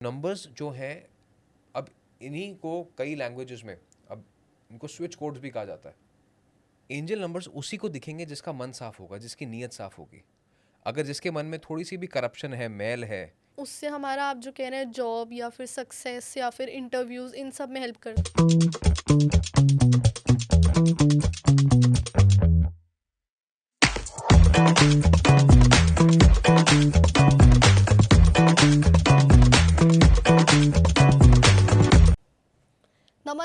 Numbers जो हैं, अब इन्हीं को कई लैंग्वेजेस में अब इनको स्विच कोड्स भी कहा जाता है। एंजल नंबर्स उसी को दिखेंगे जिसका मन साफ होगा, जिसकी नीयत साफ होगी। अगर जिसके मन में थोड़ी सी भी करप्शन है, मैल है, उससे हमारा आप जो कह रहे हैं जॉब या फिर सक्सेस या फिर इंटरव्यूज इन सब में हेल्प कर।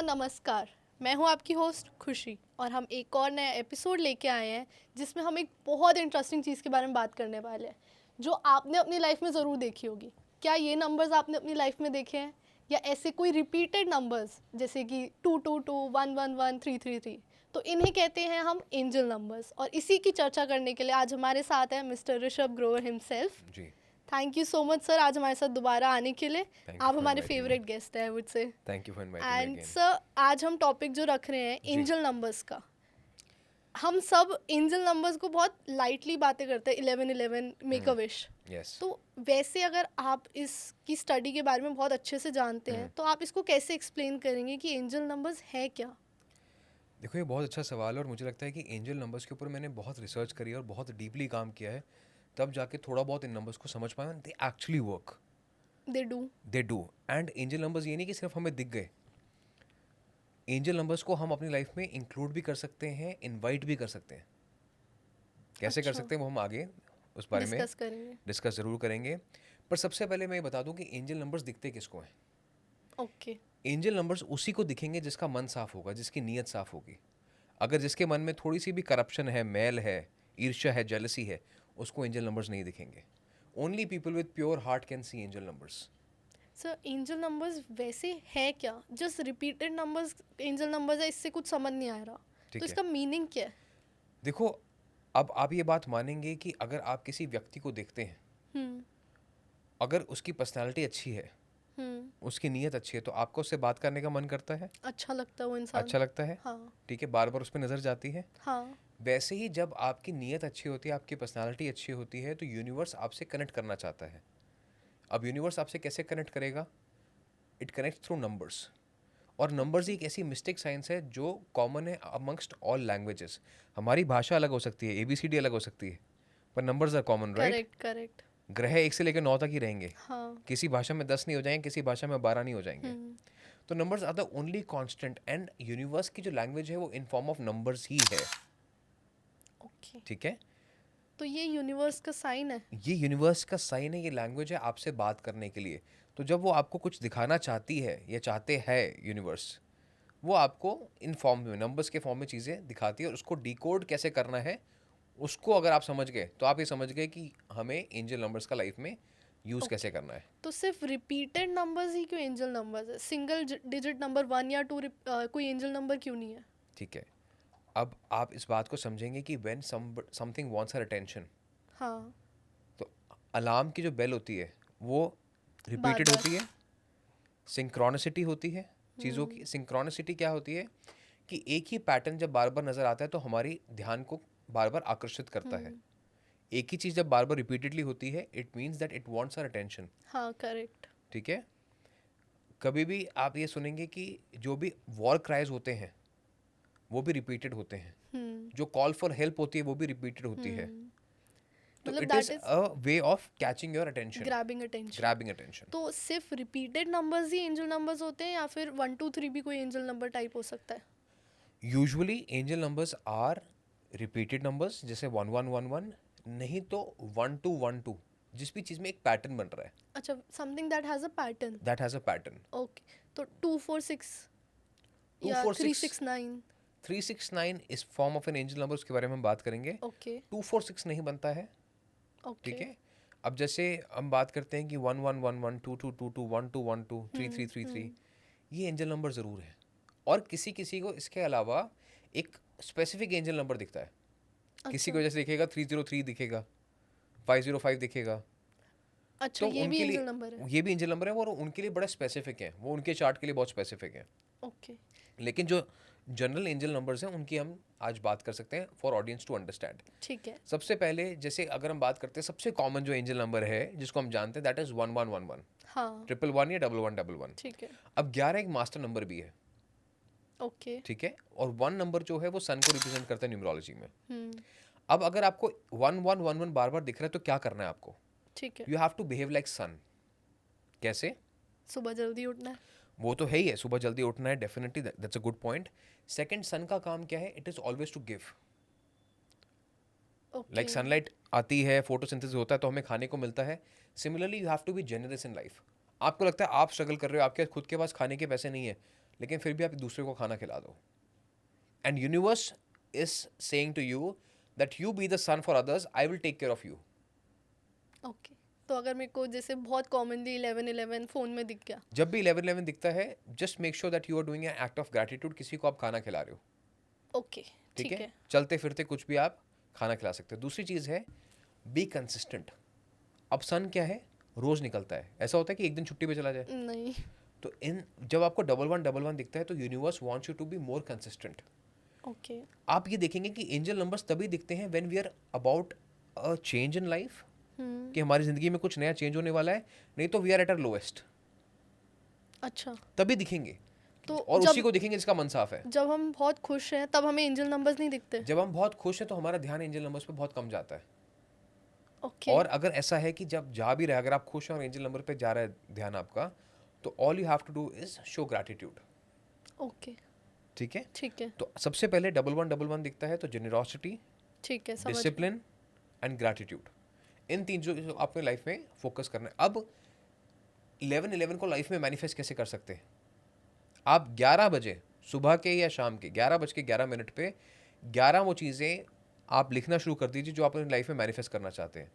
नमस्कार, मैं हूं आपकी होस्ट खुशी और हम एक और नया एपिसोड लेके आए हैं जिसमें हम एक बहुत इंटरेस्टिंग चीज़ के बारे में बात करने वाले हैं जो आपने अपनी लाइफ में ज़रूर देखी होगी। क्या ये नंबर्स आपने अपनी लाइफ में देखे हैं या ऐसे कोई रिपीटेड नंबर्स जैसे कि 222, 111, 333? तो इन्हें कहते हैं हम एंजल नंबर्स और इसी की चर्चा करने के लिए आज हमारे साथ है मिस्टर ऋषभ ग्रोवर हिमसेल्फ। जी। Thank you so much sir आज हमारे साथ दोबारा आने के लिए। Thank you आप for हमारे inviting फेवरेट me. गेस्ट हैं मुझसे। Thank you for inviting me and again. Sir आज हम टॉपिक जो रख रहे हैं जी। एंजल नंबर्स का। हम सब एंजल नंबर्स को बहुत लाइटली बातें करते हैं, 1111 मेक अ विश। यस। तो वैसे अगर आप इसकी स्टडी के बारे में बहुत अच्छे से जानते हैं तो आप इसको कैसे एक्सप्लेन करेंगे कि एंजल नंबर्स है क्या? देखो, ये बहुत अच्छा सवाल है और मुझे लगता है कि एंजल नंबर्स के ऊपर मैंने बहुत रिसर्च करी है और बहुत डीपली काम किया है, तब जाके थोड़ा बहुत इन नंबर्स को समझ पाया। They actually work, they do. They do. And angel numbers ये नहीं कि सिर्फ हमें दिख गए, एंजल नंबर्स को हम अपनी लाइफ में इंक्लूड भी कर सकते हैं, इनवाइट भी कर सकते हैं। कैसे कर अच्छा, सकते हैं वो हम आगे उस बारे में डिस्कस करेंगे। डिस्कस ज़रूर करेंगे। पर सबसे पहले मैं ये बता दूं कि एंजल नंबर्स दिखते किसको हैं। ओके। एंजल नंबर्स उसी को दिखेंगे जिसका मन साफ होगा, जिसकी नीयत साफ होगी। अगर जिसके मन में थोड़ी सी भी करप्शन है, मैल है, ईर्ष्या है, जेलसी है, उसको एंजल नंबर्स नहीं दिखेंगे। Only people with pure heart can see angel numbers. Sir angel numbers वैसे है क्या? Just repeated numbers angel numbers है, इससे कुछ समझ नहीं आ रहा। तो ठीक है, इसका मीनिंग क्या है? देखो, अब आप ये बात मानेंगे कि अगर आप किसी व्यक्ति को देखते हैं, हम्म। अगर उसकी पर्सनैलिटी अच्छी है, उसकी नीयत अच्छी है, तो आपको उससे बात करने का मन करता है, अच्छा लगता है वो इंसान। अच्छा लगता है। हाँ। ठीक है, बार बार उस पर नज़र जाती है। हाँ। वैसे ही जब आपकी नीयत अच्छी होती है, आपकी पर्सनालिटी अच्छी होती है, तो यूनिवर्स आपसे कनेक्ट करना चाहता है। अब यूनिवर्स आपसे कैसे कनेक्ट करेगा? It connect through numbers. और नंबर्स एक ऐसी मिस्टिक साइंस है जो कॉमन है अमंगस्ट ऑल लैंग्वेजेस। हमारी भाषा अलग हो सकती है, ABCD अलग हो सकती है, पर numbers are common, right? Correct correct. ग्रह 1 से लेकर 9 तक ही रहेंगे। हाँ। किसी भाषा में 10 नहीं हो जाएंगे, किसी भाषा में 12 नहीं हो जाएंगे। हम्म। तो numbers are the only constant, and universe की जो लैंग्वेज है वो इन फॉर्म ऑफ नंबर्स ही है। ओके। ठीक है, तो ये यूनिवर्स का साइन है। ये यूनिवर्स का साइन है, ये लैंग्वेज है आपसे बात करने के लिए। तो जब वो आपको कुछ दिखाना चाहती है या चाहते हैं यूनिवर्स, वो आपको इन फॉर्म में, नंबर्स के फॉर्म में चीज़ें दिखाती है, और उसको डिकोड कैसे करना है उसको अगर आप समझ गए तो आप ये समझ गए कि हमें एंजल नंबर्स का लाइफ में यूज़ कैसे करना है। तो सिर्फ रिपीटेड नंबर्स ही क्यों एंजल नंबर्स है? सिंगल डिजिट नंबर 1 या 2 कोई एंजल नंबर क्यों नहीं है? ठीक है, अब आप इस बात को समझेंगे कि when something wants our attention, हाँ। तो अलार्म की जो बेल होती है वो बार रिपीटेड बार। होती है। सिंक्रोनिसिटी होती है चीज़ों की। सिंक्रोनिसिटी क्या होती है कि एक ही पैटर्न जब बार बार नज़र आता है तो हमारी ध्यान को बार बार आकर्षित करता है। एक ही चीज़ जब बार बार रिपीटेडली होती है, it means that it wants our attention. हाँ करेक्ट। ठीक है, कभी भी आप ये सुनेंगे कि जो भी वॉर क्राइज होते हैं वो भी रिपीटेड होते हैं, जो कॉल फॉर हेल्प होती है वो भी रिपीटेड होती है। तो मतलब it that is is a way of catching your attention, grabbing attention. Grabbing attention. तो सिर्फ रिपीटेड नंबर्स ही एंजल नंबर्स होते हैं या फिर 1 2 3 भी कोई एंजल नंबर टाइप हो सकता है? Usually angel numbers are repeated numbers, जैसे 1111, नहीं तो 1212, जिस भी चीज़ में एक पैटर्न बन रहा है, अच्छा, something that has a pattern. That has a pattern. Okay. तो 246 या 246, 369? 369 इस form of an angel number, उसके बारे में हम बात करेंगे। ओके। 246 नहीं बनता है। ओके। ठीक है, अब जैसे हम बात करते हैं कि 1111, 2222, 1212, 3333, ये एंजल नंबर ज़रूर है। और किसी किसी को इसके अलावा एक स्पेसिफिक एंजल नंबर दिखता है। किसी को जैसे दिखेगा 303 दिखेगा, 505 दिखेगा। अच्छा, तो ये भी उनके एंजल लिए नंबर है। ये भी एंजल नंबर है और उनके लिए बड़ा स्पेसिफिक है, वो उनके चार्ट के लिए बहुत स्पेसिफिक है। ओके। लेकिन जो जनरल एंजल नंबर्स हैं, उनकी हम आज बात कर सकते हैं फॉर ऑडियंस टू अंडरस्टैंड। ठीक है। सबसे पहले जैसे अगर हम बात करते हैं, सबसे कॉमन जो एंजल नंबर है जिसको हम जानते हैं, दैट इज 1111, हाँ 111 या 1111। ठीक है। अब 11 एक मास्टर नंबर भी है, ओके। ठीक है, और 1 नंबर जो है वो सन को रिप्रेजेंट करता है न्यूमरोलॉजी में। हम्म। अब अगर आपको 1111 बार बार दिख रहा है तो क्या करना है आपको? ठीक है। You have to behave like sun. कैसे? सुबह जल्दी उठना है। वो तो है ही है, सुबह जल्दी उठना है, definitely, that's a good point. Second, sun का काम क्या है? It is always to give. Okay. Like sunlight आती है, फोटोसिंथेसिस होता है तो हमें खाने को मिलता है। Similarly you have to be generous in life. आपको लगता है आप स्ट्रगल कर रहे हो, आपके खुद के पास खाने के पैसे नहीं है, लेकिन फिर भी आप दूसरे को खाना खिला दो। And universe is saying to you that you be the sun for others, I will take care of you. Okay. तो अगर मेरे को जैसे बहुत कॉमनली 1111 फोन में दिख गया। जब भी 1111 दिखता है, just make sure that you are doing an act of gratitude, किसी को आप खाना खिला रहे हो। ओके ठीक ठीक है, है। चलते फिरते कुछ भी आप खाना खिला सकते हो। दूसरी चीज़ है बी कंसिस्टेंट। अब सन क्या है? रोज निकलता है, ऐसा होता है कि एक दिन छुट्टी पे चला जाए। नहीं। तो इन जब आपको 1111 दिखता है तो universe wants you to be more consistent. Okay. आप ये देखेंगे कि एंजल नंबर्स तभी दिखते हैं when we are about a change in life, कि हमारी जिंदगी में कुछ नया चेंज होने वाला है, नहीं तो we are at our lowest, अच्छा। तभी दिखेंगे। तो और उसी को दिखेंगे जिसका मन साफ है। जब हम बहुत खुश हैं तब हमें एंजल नंबर्स नहीं दिखते। जब हम बहुत खुश हैं तो हमारा ध्यान एंजल नंबर्स पे बहुत कम जाता है। ओके। और अगर ऐसा है कि जब जा भी रहे, अगर आप खुश हैं और एंजल नंबर पे जा रहा है ध्यान आपका, तो all you have to do is show gratitude. Okay ठीक है, ठीक है। तो सबसे पहले 1111 दिखता है तो जेनरोसिटी, ठीक है समझ गई। डिसिप्लिन एंड ग्रैटिट्यूड, इन तीन जो अपने लाइफ में फोकस करना है। अब 1111 को लाइफ में मैनिफेस्ट कैसे कर सकते हैं? आप 11 बजे सुबह के या शाम के 11:11 पे 11 वो चीज़ें आप लिखना शुरू कर दीजिए जो आप अपनी लाइफ में मैनिफेस्ट करना चाहते हैं।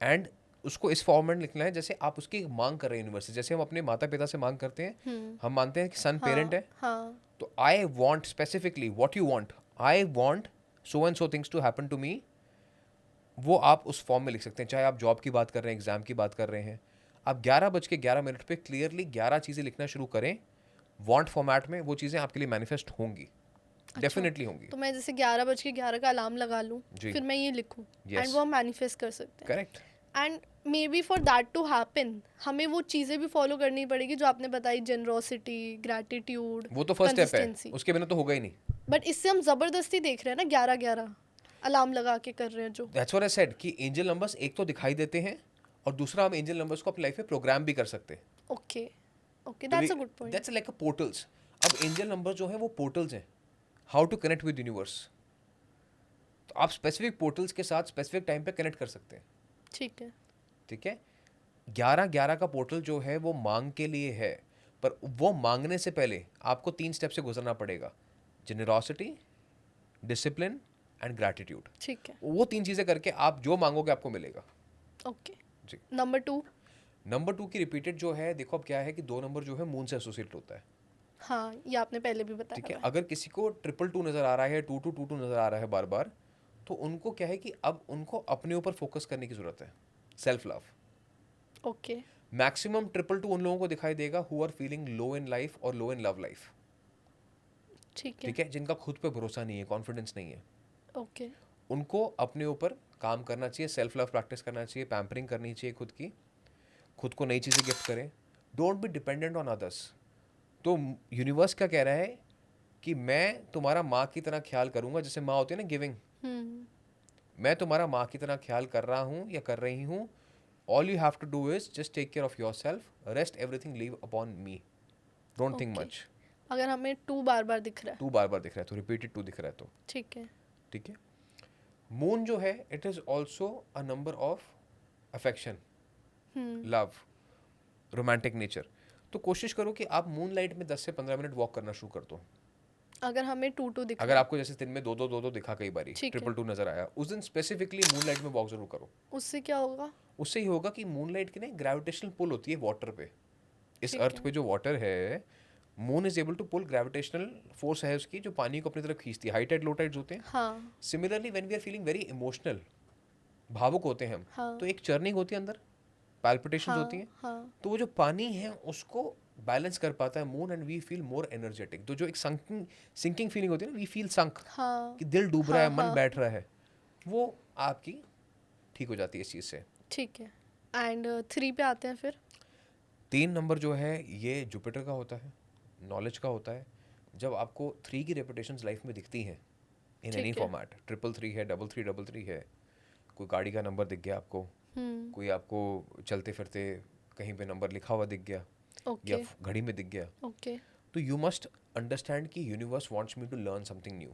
एंड उसको इस फॉर्म में लिखना है जैसे आप उसकी मांग कर रहे हैं यूनिवर्स से, जैसे हम अपने माता पिता से मांग करते हैं। हम मानते हैं कि सन पेरेंट है, हाँ तो I want specifically what you want, I want so and so things to happen to me. वो आप उस फॉर्म में लिख सकते हैं, चाहे आप जॉब की बात कर रहे हैं, एग्जाम की बात कर रहे हैं। आप 11:11 पे क्लियरली 11 चीज़ें लिखना शुरू करें वांट फॉर्मेट में, वो चीज़ें आपके लिए मैनिफेस्ट होंगी, डेफिनेटली होंगी। तो मैं जैसे 11:11 का अलार्म लगा लूँ, जी। फिर मैं ये लिखूँ Yes. एंड वो हम मैनिफेस्ट कर सकते हैं। Correct. And maybe for that to happen हमें वो चीज़ें भी फॉलो करनी पड़ेगी जो आपने बताई, जेनरोसिटी, ग्रैटिट्यूड, वो तो फर्स्ट स्टेप है, उसके बिना तो होगा ही नहीं। बट इससे हम ज़बरदस्ती देख रहे हैं ना, 11:11 अलार्म लगा के कर रहे हैं जो। दैट्स व्हाट आई सेड कि एंजल नंबर्स एक तो दिखाई देते हैं, और दूसरा हम एंजल नंबर्स को अपनी लाइफ में प्रोग्राम भी कर सकते हैं। Okay okay that's a good point. That's like a portals. अब एंजल नंबर जो है वो पोर्टल्स हैं, how to connect with universe. तो आप स्पेसिफिक पोर्टल्स के साथ स्पेसिफिक टाइम पे कनेक्ट कर सकते हैं। ठीक है। ठीक है, 11:11 का पोर्टल जो है वो मांग के लिए है, पर वो मांगने से पहले आपको 3 स्टेप से गुजरना पड़ेगा, जेनरोसिटी, डिसिप्लिन एंड ग्रैटिट्यूड। ठीक है। वो 3 चीज़ें करके आप जो मांगोगे आपको मिलेगा। ओके। जी। नंबर 2। नंबर 2 की रिपीटेड जो है, देखो अब क्या है कि 2 नंबर जो है मून से एसोसिएट होता है। हाँ ये आपने पहले भी बताया ठीक है, हुआ अगर किसी को 222 नज़र आ रहा है, 2222 नज़र आ रहा है बार बार, तो उनको क्या है कि अब उनको अपने ऊपर फोकस करने की ज़रूरत है, सेल्फ लव। ओके मैक्सिमम 222 उन लोगों को दिखाई देगा who are feeling low in life और लो इन लव लाइफ। ठीक है। ठीक है, जिनका खुद पे भरोसा नहीं है, कॉन्फिडेंस नहीं है, ओके उनको अपने ऊपर काम करना चाहिए, सेल्फ लव प्रैक्टिस करना चाहिए, पैम्परिंग करनी चाहिए खुद की, खुद को नई चीज़ें गिफ्ट करें, don't be dependent on others. तो यूनिवर्स क्या कह रहा है कि मैं तुम्हारा माँ की तरह ख्याल करूंगा, जैसे माँ होती है ना गिविंग, मैं तुम्हारा माँ की तरह ख्याल कर रहा हूँ या कर रही हूँ। All you have to do is just take care of yourself, rest everything leave upon me, don't think Okay. Much. अगर हमें 2 बार बार दिख रहा है। 2 बार बार दिख रहा है तो रिपीटेड 2 दिख रहा है तो ठीक है। ठीक है। मून जो है it is also a number of affection, love, romantic nature. तो कोशिश करो कि आप मून लाइट में 10 से 15 मिनट वॉक करना शुरू कर दो। अगर हमें 2 दिख अगर रहा है, आपको जैसे दिन में 2 दिखा कई बारी, ठीक है। 222 नजर आया, उस दिन स्पेसिफिकली मून लाइट में वॉक जरूर करो। उससे क्या होगा? उससे ही होगा कि मून लाइट की ना ग्रेविटेशनल पुल होती है वाटर पे, इस ठीक अर्थ है। पे जो वाटर है, moon is able to pull, gravitational force है उसकी जो पानी को अपनी तरफ खींचती है। हाई टाइड लो टाइड्स होते हैं। हाँ similarly when we are feeling very emotional, भावुक होते हैं हम, हाँ तो एक चर्निंग होती है अंदर, पैल्पिटेशंस हाँ होती हैं। हाँ तो वो जो पानी है उसको बैलेंस कर पाता है moon and we feel more energetic. तो जो एक सिंकिंग फीलिंग होती है ना, वी फील संक, हाँ कि दिल डूब रहा है, हाँ मन हाँ बैठ रहा है, वो आपकी ठीक हो जाती है इस चीज़ से। ठीक है। एंड 3 पे आते हैं फिर। 3 नंबर जो है ये जुपिटर का होता है, नॉलेज का होता है। जब आपको 3 की रेपुटेशंस लाइफ में दिखती हैं इन एनी ठीक है। फॉर्मेट, 333 है, 333 है, कोई गाड़ी का नंबर दिख गया आपको, कोई आपको चलते फिरते कहीं पे नंबर लिखा हुआ दिख गया, या ओके घड़ी में दिख गया, ओके तो यू मस्ट अंडरस्टैंड कि universe wants me to learn something new.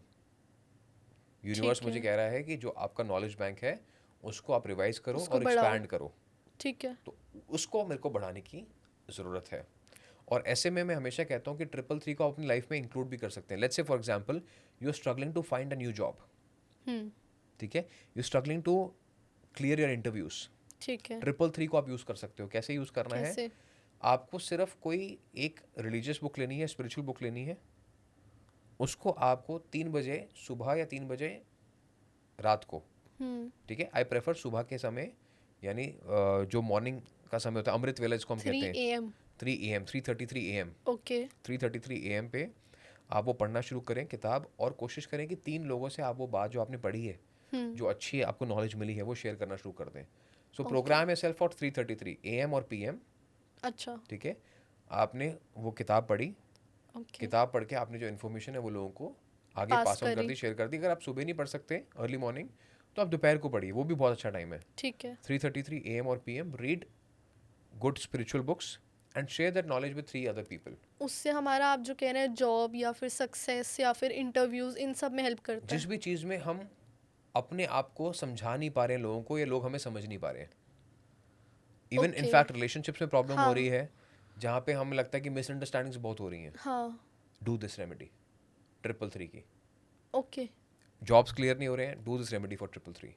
Universe ठीक मुझे है। कह रहा है कि जो आपका नॉलेज बैंक है उसको आप रिवाइज करो उसको और बढ़ाओ। एक्सपैंड करो। ठीक है। तो उसको मेरे को बढ़ाने की ज़रूरत है। और ऐसे में मैं हमेशा कहता हूँ कि 333 को आप अपनी लाइफ में इंक्लूड भी कर सकते हैं। Let's say for example you are struggling to find a new job, ठीक है, you struggling to clear your interviews, ठीक है। 333 को आप यूज़ कर सकते हो। कैसे यूज़ करना है? कैसे? आपको सिर्फ कोई एक रिलीजियस बुक लेनी है, स्पिरिचुअल बुक लेनी है, उसको आपको 3 बजे सुबह या 3 बजे रात को, ठीक है, आई प्रेफर सुबह के समय, यानी जो मॉर्निंग का समय होता है, अमृत वेला जिसको हम 3 कहते हैं, AM। 3 AM, 3:33 AM, okay 3:33 AM पे आप वो पढ़ना शुरू करें किताब, और कोशिश करें कि 3 लोगों से आप वो बात जो आपने पढ़ी है, जो अच्छी आपको नॉलेज मिली है, वो शेयर करना शुरू कर दें। सो प्रोग्राम है सेल्फ फॉर 3:33 AM और PM, अच्छा ठीक है। आपने वो किताब पढ़ी, ओके किताब पढ़ के आपने जो इन्फॉर्मेशन है वो लोगों को आगे पास पास ऑन कर करी। दी, शेयर कर दी। अगर आप सुबह नहीं पढ़ सकते अर्ली मॉर्निंग, तो आप दोपहर को पढ़िए, वो भी बहुत अच्छा टाइम है। ठीक है 3:33 AM और PM, read good spiritual books and share that knowledge with 3 other people. उससे हमारा आप जो कह रहे हैं जॉब या फिर सक्सेस या फिर इंटरव्यूज इन सब में हेल्प करता जिस है। भी चीज़ में हम अपने आप को समझा नहीं पा रहे हैं लोगों को, या लोग हमें समझ नहीं पा रहे हैं, इवन ओके इनफैक्ट रिलेशनशिप्स में प्रॉब्लम हो हाँ रही है, जहाँ पे हमें लगता है कि मिसअंडरस्टैंडिंग्स बहुत हो रही हैं, हाँ डू दिस रेमेडी 333 की। ओके। जॉब्स क्लियर नहीं हो रहे हैं, do this remedy for 333।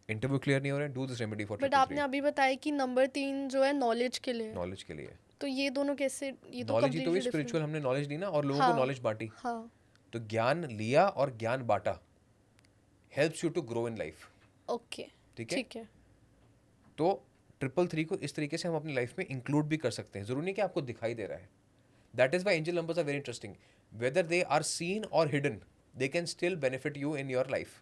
Interview clear नहीं हो रहे हैं, do this remedy for but आपने 333। अभी बताया कि नंबर 3 जो है नॉलेज के लिए है। नॉलेज के लिए, तो ये दोनों कैसे? ये तो नॉलेज ही तो कम्प्लीटली स्पिरिचुअल, डिफरेंट। हमने नॉलेज ली ना और लोगों को हाँ नॉलेज बांटी, हाँ तो ज्ञान लिया और ज्ञान बांटा, helps you to grow in life, okay ठीक है। ठीक है तो 333 को इस तरीके से हम अपनी लाइफ में इंक्लूड भी कर सकते हैं, जरूरी नहीं कि आपको दिखाई दे रहा है। That is why angel numbers are very interesting, whether they are seen और hidden, they can still benefit you in your life.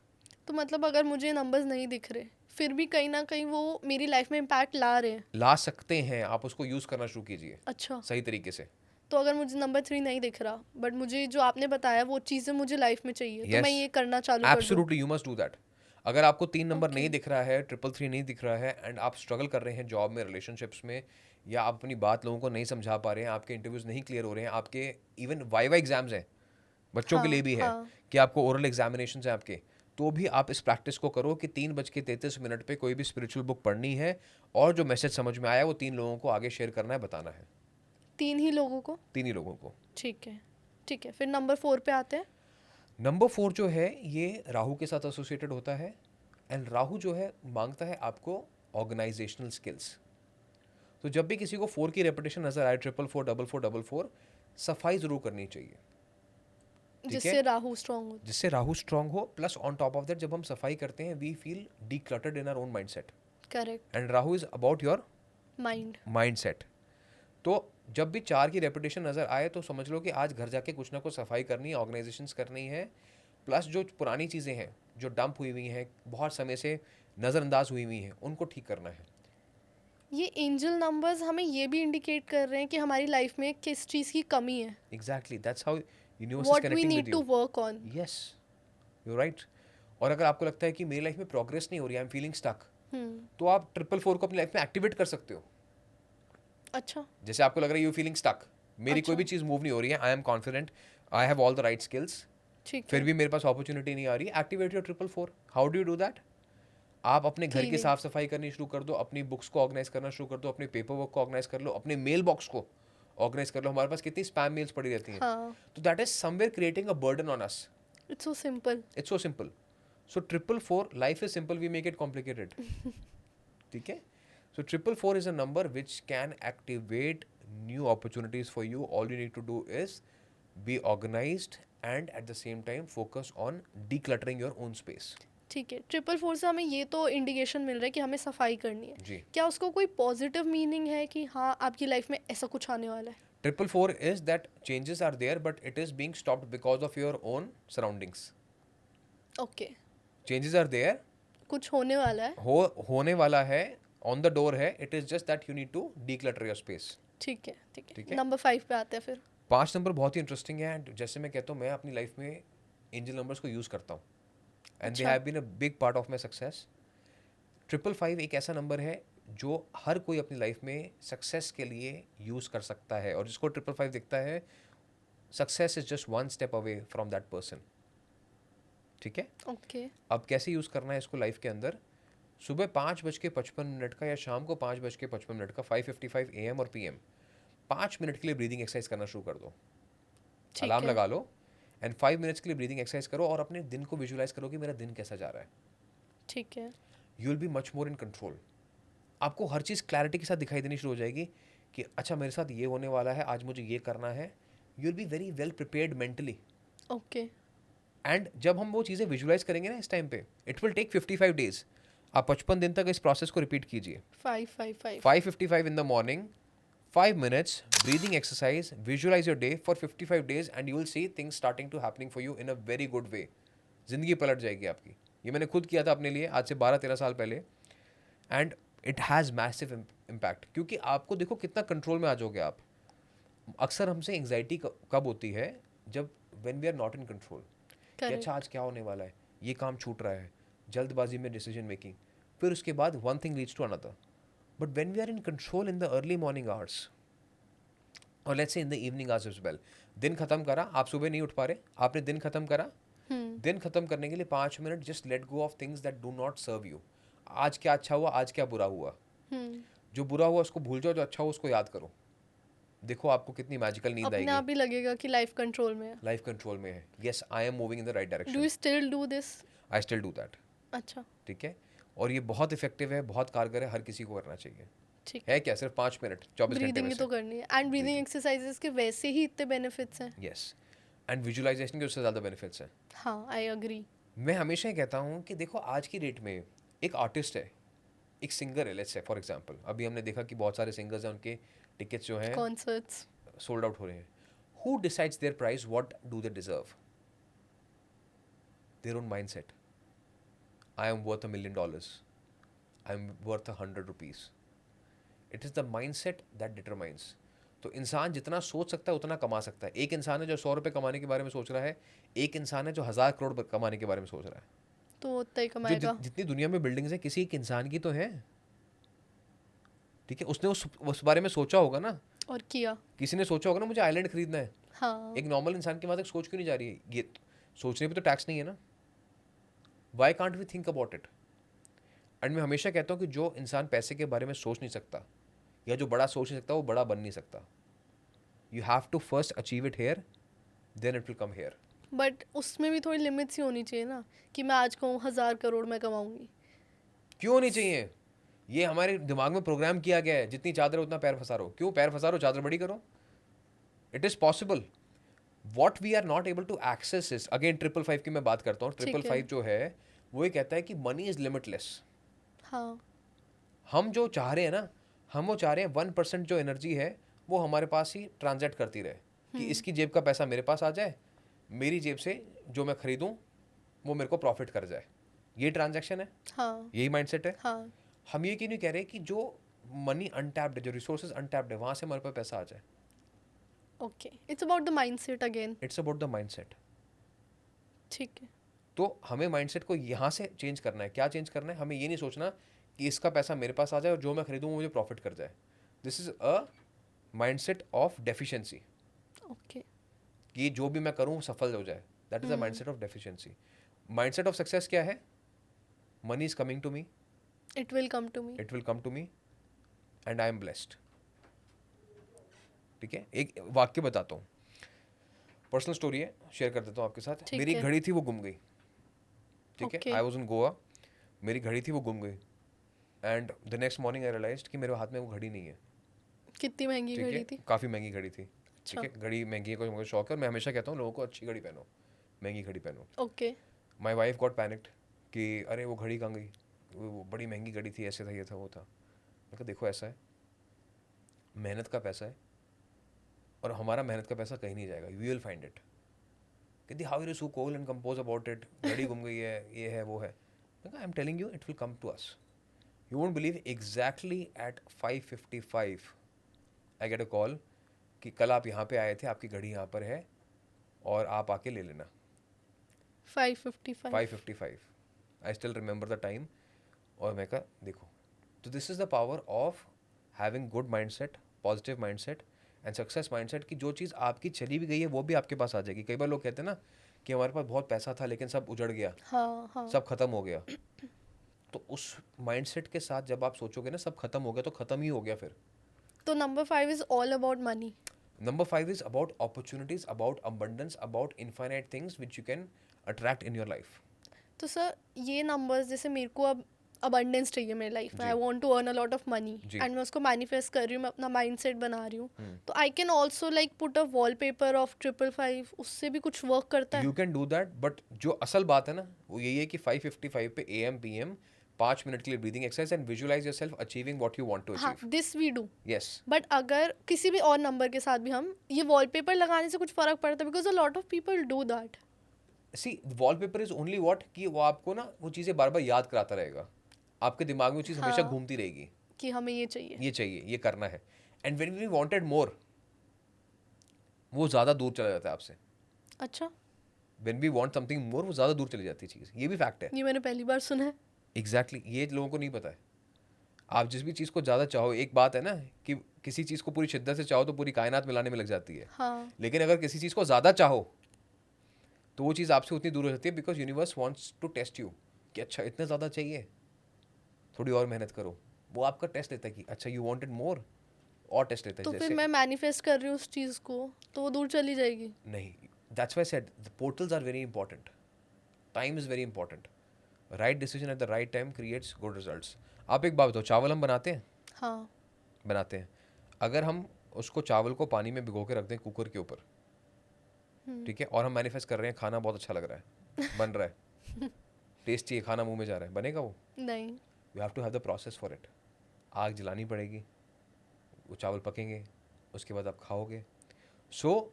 तो मतलब अगर मुझे नंबर्स नहीं दिख रहे फिर भी कहीं ना कहीं वो मेरी लाइफ में इम्पैक्ट ला रहे हैं। ला सकते हैं, आप उसको यूज करना शुरू कीजिए अच्छा सही तरीके से। तो अगर मुझे नंबर 3 नहीं दिख रहा बट मुझे जो आपने बताया वो चीज़ें मुझे लाइफ में चाहिए तो मैं Yes, ये करना चालू कर दूँ। Absolutely you must do that. अगर आपको 3 नंबर Okay. नहीं दिख रहा है, 333 नहीं दिख रहा है, एंड आप स्ट्रगल कर रहे हैं जॉब में, रिलेशनशिप्स में, या आप अपनी बात लोगों को नहीं समझा पा रहे हैं, आपके इंटरव्यूज नहीं क्लियर हो रहे हैं, आपके इवन वाइवा एग्जाम्स हैं, बच्चों के लिए भी है हाँ कि आपको ओरल एग्जामिनेशन है आपके, तो भी आप इस प्रैक्टिस को करो कि 3:33 पे कोई भी स्पिरिचुअल बुक पढ़नी है, और जो मैसेज समझ में आया वो 3 लोगों को आगे शेयर करना है, बताना है, 3 ही लोगों को। 3 ही लोगों को। ठीक है फिर नंबर 4 पे आते हैं। नंबर 4 जो है ये राहु के साथ एसोसिएटेड होता है, एंड राहु जो है मांगता है आपको ऑर्गेनाइजेशनल स्किल्स। तो जब भी किसी को 4 की रेपुटेशन नजर आए, 4444444, सफाई जरूर करनी चाहिए, ठीक जिससे है, राहु स्ट्रांग हो। जिससे राहु स्ट्रांग हो। Plus on top of that जब हम सफाई करते हैं we feel decluttered in our own mindset, correct and Rahu is about your mind. Mindset. तो जब भी 4 की रेपुटेशन नजर आए तो समझ लो कि आज घर जाके कुछ ना कुछ सफाई करनी है, ऑर्गेनाइजेशंस करनी है। प्लस जो पुरानी चीज़ें हैं जो डंप हुई हुई हैं, बहुत समय से नज़रअंदाज हुई हुई हैं, उनको ठीक करना है। ये एंजल नंबर्स हमें ये भी इंडिकेट कर रहे हैं कि हमारी लाइफ में किस चीज़ की कमी है। Exactly, that's how universe is what we connecting need with to you. Work on. Yes, you right. और अगर आपको लगता है कि मेरी लाइफ में प्रोग्रेस नहीं हो रही, आई एम फीलिंग स्टक, तो आप 444 को अपनी लाइफ में एक्टिवेट कर सकते हो। अच्छा जैसे आपको लग रहा है यू फीलिंग स्टक, मेरी कोई अच्छा। भी चीज़ मूव नहीं हो रही है, I am confident, I have all the right skills, ठीक फिर है। भी मेरे पास अपॉर्चुनिटी नहीं आ रही, activate your 444। How do you do that? आप अपने घर की Cleaning. साफ सफाई करनी शुरू कर दो, अपनी बुक्स को ऑर्गेनाइज करना शुरू कर दो, अपने पेपर वर्क को ऑर्गेनाइज कर लो, अपने मेल बॉक्स को ऑर्गेनाइज कर लो। हमारे पास कितनी स्पैम मेल्स पड़ी रहती हैं, हाँ तो that is somewhere creating a burden on us. It's so simple. It's so simple. So 444, life is simple, we make it complicated, ठीक है। So 444 is a number which can activate new opportunities for you. All you need to do is be organised and at the same time focus on decluttering your own space. ठीक है 444 से हमें ये तो indication मिल रहा है कि हमें सफाई करनी है। जी, क्या उसको कोई पॉजिटिव मीनिंग है कि हाँ आपकी लाइफ में ऐसा कुछ आने वाला है? 444 is that changes are there but it is being stopped because of your own surroundings. Okay, Changes are there, कुछ होने वाला है, होने वाला है, on the door है, it is just that you need to declutter your space. ठीक है ठीक ठीक है। है। नंबर 5 पे आते हैं फिर। 5 नंबर बहुत ही इंटरेस्टिंग है एंड जैसे मैं कहता हूँ मैं अपनी लाइफ में एंजल नंबर्स को यूज़ करता हूँ एंड दे अच्छा। Have been a big part of my success. 555 एक ऐसा नंबर है जो हर कोई अपनी लाइफ में सक्सेस के लिए यूज़ कर सकता है और जिसको 555 दिखता है success is just one step away from that person. ठीक है। ओके, अब कैसे यूज़ करना है इसको लाइफ के अंदर, सुबह 5:55 का या शाम को 5:55 का 5:55 AM और PM 5 मिनट के लिए ब्रीदिंग एक्सरसाइज करना शुरू कर दो। ठीक अलार्म है। लगा लो एंड 5 मिनट्स के लिए ब्रीदिंग एक्सरसाइज करो और अपने दिन को विजुलाइज करो कि मेरा दिन कैसा जा रहा है। ठीक है। You will be much more in control. आपको हर चीज़ क्लैरिटी के साथ दिखाई देनी शुरू हो जाएगी कि अच्छा मेरे साथ ये होने वाला है, आज मुझे ये करना है। You will be very well prepared mentally. Okay, and जब हम वो चीज़ें विजुलाइज करेंगे ना इस टाइम पे, इट विल टेक 55 डेज। आप 55 दिन तक इस प्रोसेस को रिपीट कीजिए। 555। 5:55 in the morning, 5 minutes breathing exercise, visualize your day for 55 days and you will see things starting to happening for you in a very good way. जिंदगी पलट जाएगी आपकी। ये मैंने खुद किया था अपने लिए आज से 12-13 साल पहले and it has massive impact. क्योंकि आपको देखो कितना कंट्रोल में आ जाओगे आप। अक्सर हमसे एंग्जाइटी कब होती है, जब when we are not in control कि करेक्ट। अच्छा आज क्या होने वाला है, ये काम छूट रहा है, जल्दबाजी में डिसीजन मेकिंग, फिर उसके बाद one thing leads to another. But when we are in control in the early morning hours और let's say in the evening hours as well, दिन खत्म करा, आप सुबह नहीं उठ पा रहे, आपने दिन खत्म करा, दिन खत्म करने के लिए 5 minute just let go of things that do not serve you. आज क्या अच्छा हुआ, आज क्या बुरा हुआ, जो बुरा हुआ उसको भूल जाओ, जो अच्छा हुआ उसको याद करो। देखो आपको कितनी मैजिकल नींद अपने आएगी। आप ही लगेगा कि लाइफ कंट्रोल में है। लाइफ कंट्रोल में है। Yes, I am moving in the right do direction. You still do this? I still do that. अच्छा, ठीक है। और ये बहुत इफेक्टिव है, बहुत कारगर है, हर किसी को करना चाहिए। ठीक है क्या, सिर्फ 5 मिनट 24 घंटे ब्रीदिंग में ही से। तो करनी है एंड ब्रीदिंग एक्सरसाइजेस के वैसे ही इतने बेनिफिट्स हैं। यस, एंड विजुअलाइजेशन के उससे ज़्यादा बेनिफिट्स हैं। हाँ, आई अग्री। मैं हमेशा ही कहता हूँ कि देखो आज की डेट में एक आर्टिस्ट है, एक सिंगर है, लेट्स से फॉर एग्जांपल, अभी हमने देखा कि बहुत सारे सिंगर्स हैं, उनके टिकट्स जो हैं कॉन्सर्ट्स। सोल्ड आउट हो रहे हैं। Who decides there price, what do they deserve? Their own mindset. I am worth $1 million, I am worth 100 rupees। It is the mindset that determines. तो इंसान जितना सोच सकता है उतना कमा सकता है। एक इंसान है जो 100 रुपये कमाने के बारे में सोच रहा है, एक इंसान है जो 1000 करोड़ कमाने के बारे में सोच रहा है। तो उतना ही जो कमाएगा। जितनी दुनिया में बिल्डिंग्स है किसी एक इंसान की तो है। ठीक है, उसने उस बारे में सोचा होगा ना, और किया। किसी ने सोचा होगा ना मुझे आइलैंड खरीदना है। हाँ, एक नॉर्मल इंसान की वहाँ तक सोच क्यों नहीं जा रही है? ये सोचने पे तो टैक्स नहीं है ना। Why can't we think about it? And मैं हमेशा कहता हूँ कि जो इंसान पैसे के बारे में सोच नहीं सकता या जो बड़ा सोच नहीं सकता वो बड़ा बन नहीं सकता। You have to first achieve it here, then it will come here. But उसमें भी थोड़ी लिमिट्स ही होनी चाहिए ना कि मैं आज कहूँ 1000 करोड़ मैं कमाऊंगी। क्यों नहीं चाहिए? ये हमारे दिमाग में प्रोग्राम किया गया है, जितनी चादर है उतना पैर फंसा रहो। क्यों पैर फंसा रहो, चादर बड़ी करो। It is possible. What we are not able to access is, again 555 की मैं बात करता हूँ। ठीक है। 555 जो है वो ये कहता है कि मनी इज लिमिटलेस। हाँ, हम जो चाह रहे हैं ना, हम वो चाह रहे हैं 1% जो एनर्जी है वो हमारे पास ही ट्रांजैक्ट करती रहे कि इसकी जेब का पैसा मेरे पास आ जाए, मेरी जेब से जो मैं खरीदूं वो मेरे को प्रॉफिट कर जाए। ये ट्रांजैक्शन है, हाँ, यही माइंडसेट है। हाँ। हम ये क्यों नहीं कह रहे कि जो मनी अनटैप्ड है, जो रिसोर्सेज अनटैप्ड है, वहाँ से हमारे पास पैसा आ जाए। Okay, it's about the mindset again. It's about the mindset. ठीक है। तो हमें माइंडसेट को यहाँ से चेंज करना है। क्या चेंज करना है? हमें ये नहीं सोचना कि इसका पैसा मेरे पास आ जाए और जो मैं खरीदूँ वो मुझे प्रॉफिट कर जाए। This is a mindset of deficiency. Okay, कि जो भी मैं करूँ सफल हो जाए। That is a mindset of deficiency. Mindset of success क्या है? Money is coming to me, it will come to me. It will come to me and I am blessed. ठीक है, एक वाक्य बताता हूँ, पर्सनल स्टोरी है, शेयर कर देता हूँ आपके साथ। ठीक मेरी है। घड़ी थी वो गुम गई। ठीक है, Okay. I was in Goa, मेरी घड़ी थी वो गुम गई and the next morning I realised कि मेरे हाथ में वो घड़ी नहीं है। कितनी महंगी ठीक घड़ी है, थी? काफ़ी महंगी घड़ी थी। ठीक अच्छा। है, घड़ी महंगी है, कोई मुझे शौक है और मैं हमेशा कहता हूँ लोगों को अच्छी घड़ी पहनो, महंगी घड़ी पहनो। Okay, my wife got panicked कि अरे वो घड़ी कहाँ गई, वो बड़ी महंगी घड़ी थी, ऐसे था, ये था, वो था। मैं कहा देखो ऐसा है, मेहनत का पैसा है, और हमारा मेहनत का पैसा कहीं नहीं जाएगा. We will find it. कहती how you so cool and compose about it, घड़ी घूम गई है, ये है वो है. I am telling you it will come to us. You won't believe, exactly at 5:55 I get a call कि कल आप यहाँ पे आए थे, आपकी घड़ी यहाँ पर है और आप आके ले लेना. 5:55. 5:55. I still remember the time. और मैं कहा देखो, तो this is the power of having good mindset, positive mindset and success mindset, कि जो चीज़ आपकी चली भी गई है वो भी आपके पास आ जाएगी. कई बार लोग कहते हैं ना कि हमारे पास बहुत पैसा था लेकिन सब उजड़ गया, हाँ हाँ. सब खत्म हो गया. तो उस माइंडसेट के साथ जब आप सोचोगे ना सब खत्म हो गया, तो खत्म ही हो गया फिर. तो number 5 is all about money. Number 5 is about opportunities, about abundance, about infinite things which you can attract in your life. तो सर ये नंबर्स, जैसे मेरे को अब अबंडेंस चाहिए मेरी लाइफ में, जी. I want to earn a lot of money जी. एंड मैं उसको मैनिफेस्ट कर रही हूँ, मैं अपना माइंडसेट बना रही हूँ. Hmm. तो I can also like put a wallpaper of 555, उससे भी कुछ वर्क करता है. You can do that, but जो असल बात है ना वो यही है कि 5:55 पे AM PM 5 मिनट के लिए breathing exercise and visualise yourself achieving what you want to हाँ, achieve. This we do. Yes. But अगर किसी भी और नंबर के साथ भी हम ये वॉलपेपर लगाने से कुछ फर्क पड़ता है, because a lot of people do that. See wallpaper is only what, कि वो आपको ना वो चीज़ें बार बार याद कराता रहेगा. आपके दिमाग में वो चीज़ हमेशा हाँ. घूमती रहेगी, कि हमें ये चाहिए. ये चाहिए, ये करना है. And when we wanted more, वो ज़्यादा दूर चला जाता है आपसे. अच्छा, when we want something more, वो ज़्यादा दूर चली जाती है चीज़. ये भी फैक्ट है. ये मैंने पहली बार सुना है. एग्जैक्टली ये लोगों को नहीं पता है. आप जिस भी चीज़ को ज़्यादा चाहो, एक बात है ना कि किसी चीज़ को पूरी शिद्दत से चाहो तो पूरी कायनात मिलाने में लग जाती है. हाँ. लेकिन अगर किसी चीज़ को ज़्यादा चाहो तो वो चीज़ आपसे उतनी दूर हो जाती है, because universe wants to test you कि अच्छा इतना ज़्यादा चाहिए, थोड़ी और मेहनत करो. वो आपका टेस्ट लेता है कि अच्छा यू वांटेड मोर, और टेस्ट लेता है. तो फिर जैसे मैं मैनिफेस्ट कर रही हूँ उस चीज़ को, तो वो दूर चली जाएगी. नहीं, that's why said the portals are very important. Time is very important. Right decision at the right time creates good results. आप एक बात बताओ, चावल हम बनाते हैं? हाँ. बनाते हैं. अगर हम उसको चावल को पानी में भिगो के रख दें कुकर के ऊपर, ठीक है, और हम मैनिफेस्ट कर रहे हैं खाना बहुत अच्छा लग रहा है, बन रहा है, टेस्टी है, खाना मुंह में जा रहा है, बनेगा वो? नहीं. You have to have the process for it. आग जलानी पड़ेगी, वो चावल पकेंगे, उसके बाद आप खाओगे. So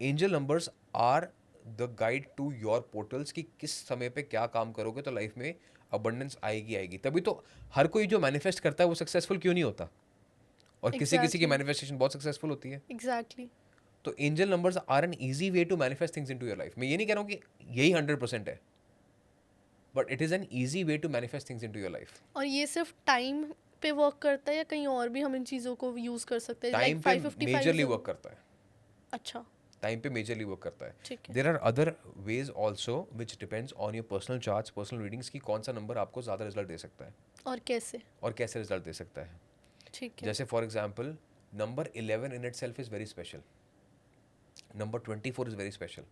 angel numbers are the guide to your portals कि किस समय पे क्या काम करोगे तो लाइफ में अबंडेंस आएगी आएगी. तभी तो हर कोई जो मैनिफेस्ट करता है वो सक्सेसफुल क्यों नहीं होता, और किसी किसी की Exactly. मैनिफेस्टेशन बहुत सक्सेसफुल होती है. एग्जैक्टली. तो angel numbers are an easy way to manifest things into your life. मैं ये नहीं कह रहा हूँ कि यही 100% है, but it is an easy way to manifest things into your life. और ये सिर्फ टाइम पे वर्क करता है या कहीं और भी हम इन चीज़ों को यूज कर सकते हैं? टाइम पे 555 मेजरली is a- वर्क करता है. अच्छा, टाइम पे मेजरली वर्क करता है. ठीक है. There are other ways also which depends on your personal charts, personal readings की कौन सा नंबर आपको ज़्यादा रिजल्ट दे सकता है और कैसे? और कैसे रिजल्ट दे सकता है. ठीक है. जैसे for example number 11 in it self is very special. Number 24 is very special.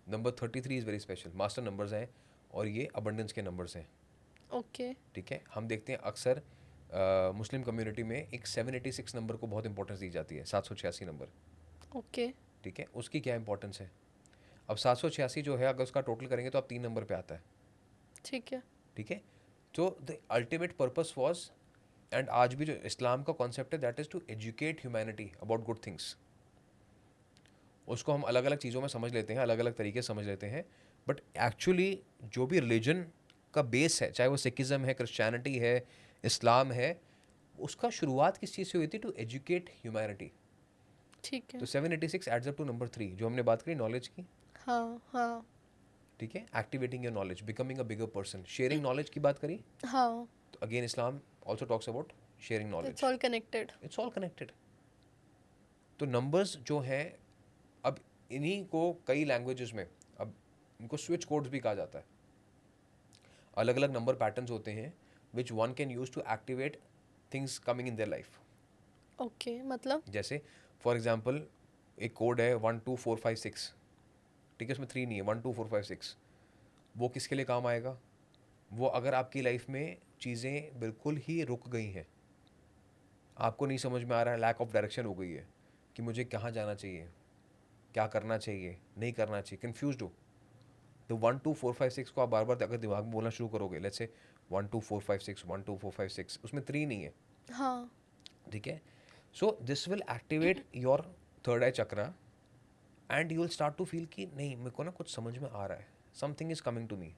Number 33 is very special. Master numbers हैं और ये अबंडेंस के नंबर्स हैं. ओके. ठीक है. हम देखते हैं अक्सर मुस्लिम कम्युनिटी में एक 786 नंबर को बहुत इंपॉर्टेंस दी जाती है. 786 नंबर. ओके. ठीक है. उसकी क्या इंपॉर्टेंस है? अब 786 जो है अगर उसका टोटल करेंगे तो आप 3 नंबर पे आता है. ठीक है. ठीक है. तो the ultimate purpose was, and आज भी जो इस्लाम का कॉन्सेप्ट है that is to educate humanity about good things. उसको हम अलग अलग चीज़ों में समझ लेते हैं, अलग अलग तरीके से समझ लेते हैं, बट एक्चुअली जो भी रिलीजन का बेस है, चाहे वो सिखिज़म है, क्रिश्चियनिटी है, इस्लाम है, उसका शुरुआत किस चीज़ से हुई थी? To educate humanity. ठीक है. तो 786 एड्स अप टू नंबर 3 जो हमने बात करी नॉलेज की. हाँ हाँ ठीक है. Activating your knowledge, becoming a bigger person, sharing knowledge की बात करी. हाँ. तो again Islam also talks about sharing knowledge. It's all connected. It's all connected. तो नंबर्स जो हैं, अब इन्हीं को कई लैंग्वेजेस में अब इनको स्विच कोड्स भी कहा जाता है. अलग अलग नंबर पैटर्न्स होते हैं which one can use to activate things coming in their life. Okay, मतलब? जैसे फॉर एग्जांपल एक कोड है 1 2 4 5 6. ठीक है. उसमें 3 नहीं है, 1 2 4 5 6. वो किसके लिए काम आएगा? वो अगर आपकी लाइफ में चीज़ें बिल्कुल ही रुक गई हैं, आपको नहीं समझ में आ रहा है, लैक ऑफ डायरेक्शन हो गई है कि मुझे कहाँ जाना चाहिए, क्या करना चाहिए, नहीं करना चाहिए, कन्फ्यूज्ड हो, तो 1 2 4 5 6 को आप बार बार अगर दिमाग में बोलना शुरू करोगे, लेट्स से 1 2 4 5 6 1 2 4 5 6, उसमें 3 नहीं है. हाँ. ठीक है. So this will activate your third eye chakra, and you will start to feel कि नहीं मेरे को ना कुछ समझ में आ रहा है, something is coming to me.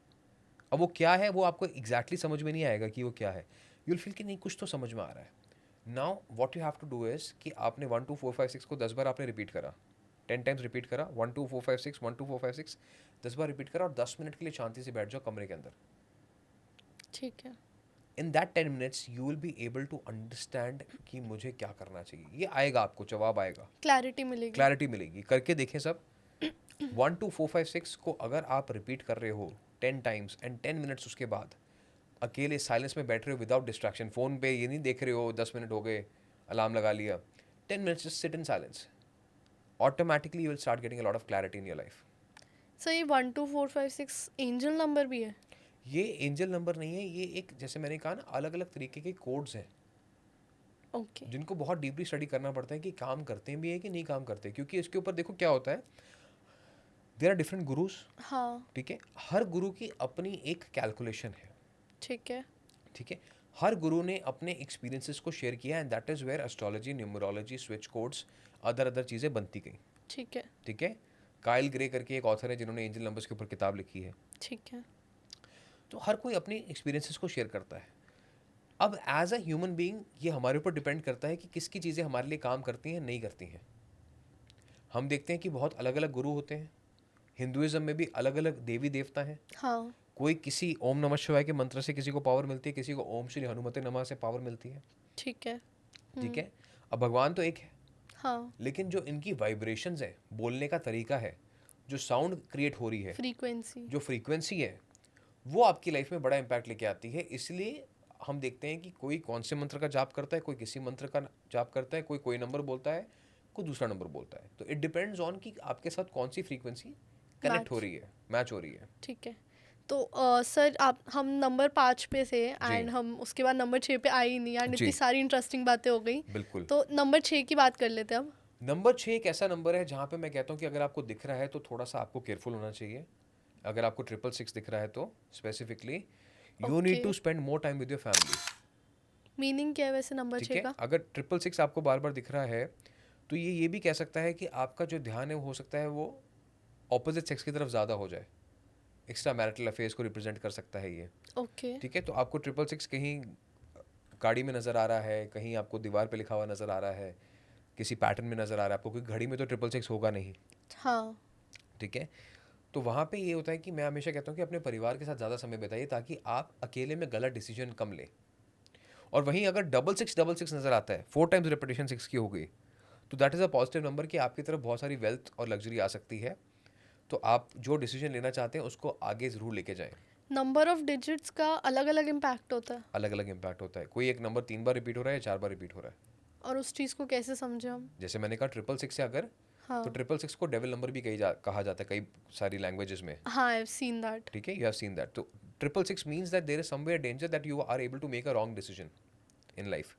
अब वो क्या है वो आपको एग्जैक्टली समझ में नहीं आएगा कि वो क्या है, यू विल फील कि नहीं कुछ तो समझ में आ रहा है। Now what you have to do is कि आपने 1 2 4 5 6 को 10 बार आपने रिपीट करा, 10 टाइम्स रिपीट करा, 1 2 4 5 6 1 2 4 5 6 10 बार रिपीट करा, और 10 मिनट के लिए शांति से बैठ जाओ कमरे के अंदर। ठीक है। In that 10 minutes you will be able to understand कि मुझे क्या करना चाहिए। ये आएगा, आपको जवाब आएगा, क्लैरिटी मिलेगी। क्लैरिटी मिलेगी। करके देखें सब। 1 2 4 5 6 को अगर आप रिपीट कर रहे हो 10 टाइम्स एंड 10 मिनट्स उसके बाद अकेले साइलेंस में बैठ रहे हो विदाउट डिस्ट्रैक्शन, फोन पे ये नहीं देख रहे हो 10 मिनट हो गए अलार्म लगा लिया, 10 minutes just sit in silence, automatically you will start getting a lot of clarity in your life. Sir ये 1 2 4 5 6 एंजल नंबर भी है? ये एंजल नंबर नहीं है, ये एक जैसे मैंने कहा ना अलग अलग तरीके के कोड्स हैं ओके। जिनको बहुत डीपली स्टडी करना पड़ता है कि काम करते भी है कि नहीं काम करते। क्योंकि इसके ऊपर देखो क्या होता है, देयर आर डिफरेंट गुरुज, हाँ ठीक है, हर गुरु की अपनी एक कैलकुलेशन है, ठीक है। ठीक है, हर गुरु ने अपने एक्सपीरियंसेस को शेयर किया, and that is where astrology, numerology, switch codes, other चीज़ें बनती गई, ठीक है। ठीक है। काइल ग्रे करके एक ऑथर है जिन्होंने एंजल नंबर्स के ऊपर किताब लिखी है। ठीक है। तो हर कोई अपनी एक्सपीरियंसेस को शेयर करता है। अब एज अ ह्यूमन बीइंग ये हमारे ऊपर डिपेंड करता है कि किसकी चीज़ें हमारे लिए काम करती हैं नहीं करती हैं। हम देखते हैं कि बहुत अलग अलग गुरु होते हैं, हिंदुइज्म में भी अलग अलग देवी देवता हैं। हाँ कोई किसी ओम नमः शिवाय के मंत्र से किसी को पावर मिलती है, किसी को ओम श्री हनुमते नमः से पावर मिलती है, ठीक है। ठीक है। अब भगवान तो एक है, हाँ लेकिन जो इनकी वाइब्रेशंस है, बोलने का तरीका है, जो साउंड क्रिएट हो रही है, फ्रीक्वेंसी। जो फ्रीक्वेंसी है, वो आपकी लाइफ में बड़ा इम्पैक्ट लेके आती है। इसलिए हम देखते हैं कि कोई कौन से मंत्र का जाप करता है, कोई किसी मंत्र का जाप करता है, कोई नंबर बोलता है, कोई दूसरा नंबर बोलता है। तो इट डिपेंड्स ऑन कि आपके साथ कौन सी फ्रीक्वेंसी कनेक्ट हो रही है, मैच हो रही है। ठीक है। तो सर आप हम नंबर 5 पे थे एंड हम उसके बाद नंबर 6 पे आए ही नहीं यार, जी। इतनी सारी इंटरेस्टिंग बातें हो गई। बिल्कुल। तो नंबर 6 की बात कर लेते हैं अब। नंबर 6 एक ऐसा नंबर है जहाँ पे मैं कहता हूँ कि अगर आपको दिख रहा है तो थोड़ा सा आपको केयरफुल होना चाहिए। अगर आपको 666 दिख रहा है तो specifically you need to spend more time with your family. Meaning क्या है वैसे नंबर ठीक 6 है, का? अगर 666 आपको बार बार दिख रहा है तो ये भी कह सकता है कि आपका जो ध्यान है वो हो सकता है वो ऑपोजिट सेक्स की तरफ ज़्यादा हो जाए। एक्स्ट्रा मैरिटल अफेयर्स को रिप्रेजेंट कर सकता है ये, ओके। ठीक है। तो आपको 666 कहीं गाड़ी में नज़र आ रहा है, कहीं आपको दीवार पे लिखा हुआ नज़र आ रहा है, किसी पैटर्न में नज़र आ रहा है आपको, क्योंकि घड़ी में तो 666 होगा नहीं, हाँ ठीक है। तो वहाँ पे ये होता है कि मैं हमेशा कहता हूँ कि अपने परिवार के साथ ज़्यादा समय बिताइए ताकि आप अकेले में गलत डिसीजन कम लें। और वहीं अगर 666 नज़र आता है, 4 टाइम्स रिपीटेशन 6 की हो गई, तो that is a positive number कि आपकी तरफ बहुत सारी वेल्थ और लग्जरी आ सकती है। तो आप जो डिसीजन लेना चाहते हैं उसको आगे ज़रूर लेके जाएं। नंबर ऑफ डिजिट्स का अलग अलग इम्पैक्ट होता है अलग अलग इम्पैक्ट होता है, कोई एक नंबर 3 बार रिपीट हो रहा है या 4 बार रिपीट हो रहा है। और उस चीज़ को कैसे समझे हम? जैसे मैंने कहा 666 से अगर, हाँ तो 666 को डेविल नंबर भी कहा जाता है कई सारी लैंग्वेजेस में, हाँ, आई हैव सीन दैट। ठीक है, यू हैव सीन दैट। तो 666 means that there is somewhere danger that you are able to make a wrong decision in life.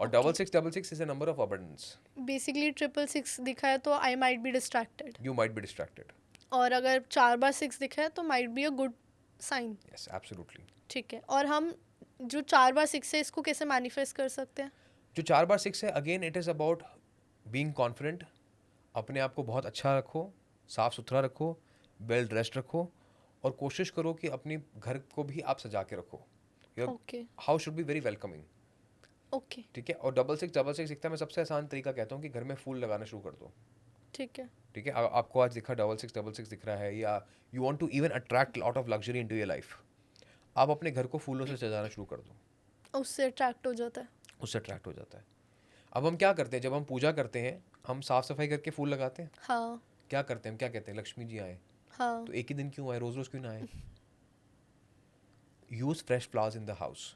और 666 is a number of abundance. Basically 666 दिखा है तो I might be distracted, you might be distracted. और अगर 4 बार 6 दिखा है तो might be a good sign. Yes, absolutely. ठीक है। और हम जो 4 बार 6 है इसको कैसे मैनिफेस्ट कर सकते हैं? जो 4 बार 6 है, again it is about being confident. अपने आप को बहुत अच्छा रखो, साफ सुथरा रखो, वेल ड्रेस्ड रखो, और कोशिश करो कि अपनी घर को भी आप सजा के रखो। Your okay house should be very welcoming, okay. ठीक है। और 666 दिखता है, मैं सबसे आसान तरीका कहता हूँ कि घर में फूल लगाना शुरू कर दो, ठीक है। ठीक है। आपको आज दिखा 666 दिख रहा है, या you want to even attract lot of luxury into your life, आप अपने घर को फूलों से सजाना शुरू कर दो, उससे अट्रैक्ट हो जाता है। उससे अट्रैक्ट हो जाता है। अब हम क्या करते हैं, जब हम पूजा करते हैं हम साफ सफाई करके फूल लगाते हैं। हाँ क्या करते हैं हम, क्या कहते हैं, लक्ष्मी जी आए, हाँ। तो एक ही दिन क्यों आए, रोज रोज क्यों ना आए। Use fresh flowers in the house.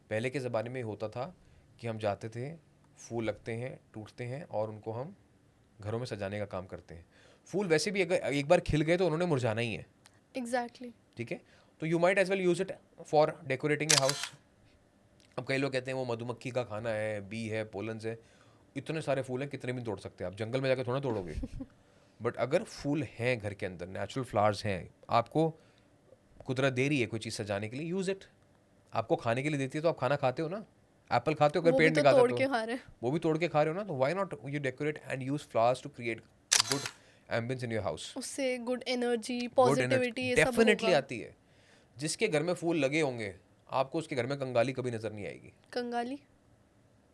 पहले के ज़माने में होता था कि हम जाते थे, फूल लगते हैं, टूटते हैं, और उनको हम घरों में सजाने का काम करते हैं। फूल वैसे भी अगर एक बार खिल गए तो उन्होंने मुरझाना ही है, एग्जैक्टली। ठीक है। तो you might as well use it for decorating a house. अब कई लोग कहते हैं वो मधुमक्खी का खाना है, बी है, पोलन्स है, इतने सारे फूल हैं, कितने भी तोड़ सकते हैं आप, जंगल में जाकर थोड़ा तोड़ोगे। बट अगर फूल हैं घर के अंदर, नेचुरल फ्लावर्स हैं, आपको कुदरत दे रही है कोई चीज़ सजाने के लिए, यूज़ इट। आपको खाने के लिए देती है तो आप खाना खाते हो ना, एप्पल खाते हो, अगर वो भी पेड़ तो निकालता तोड़ तो के खा रहे हैं। वो भी तोड़ के खा रहे हो ना, तो why not you decorate and use flowers to create good ambience in your house. उससे good energy, good energy positivity, ये सब डेफिनेटली होगा। आती है। जिसके घर में फूल लगे होंगे, आपको उसके घर में कंगाली कभी नजर नहीं आएगी, कंगाली?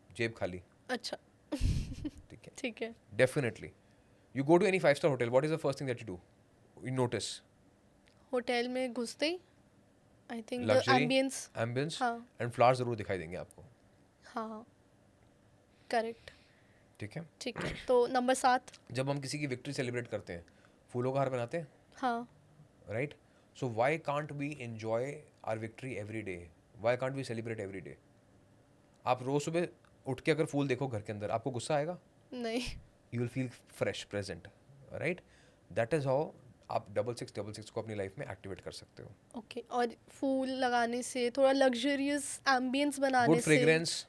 जेब खाली। अच्छा। ठीक है, ठीक है। Definitely. You go to any 5 star hotel, what is the first thing that you do? You notice hotel में घुसते ही I think the luxury, ambience. Ambience हाँ एंड फ्लावर्स जरूर दिखाई देंगे आपको। हाँ, करेक्ट। ठीक है। ठीक है, तो नंबर 7। जब हम किसी की विक्ट्री सेलिब्रेट करते हैं, फूलों का हार बनाते हैं, हाँ, right? So why can't we enjoy our victory every day? Why can't we celebrate every day? आप रोज सुबह उठ के अगर फूल देखो घर के अंदर, आपको गुस्सा आएगा? नहीं। You will feel fresh, present, right? That is how आप 6666 को अपनी लाइफ में एक्टिवेट कर सकते हो। ओके, और फूल लगाने से, थोड़ा लग्जरियस एम्बियंस बनाने गुड से। Fragrance,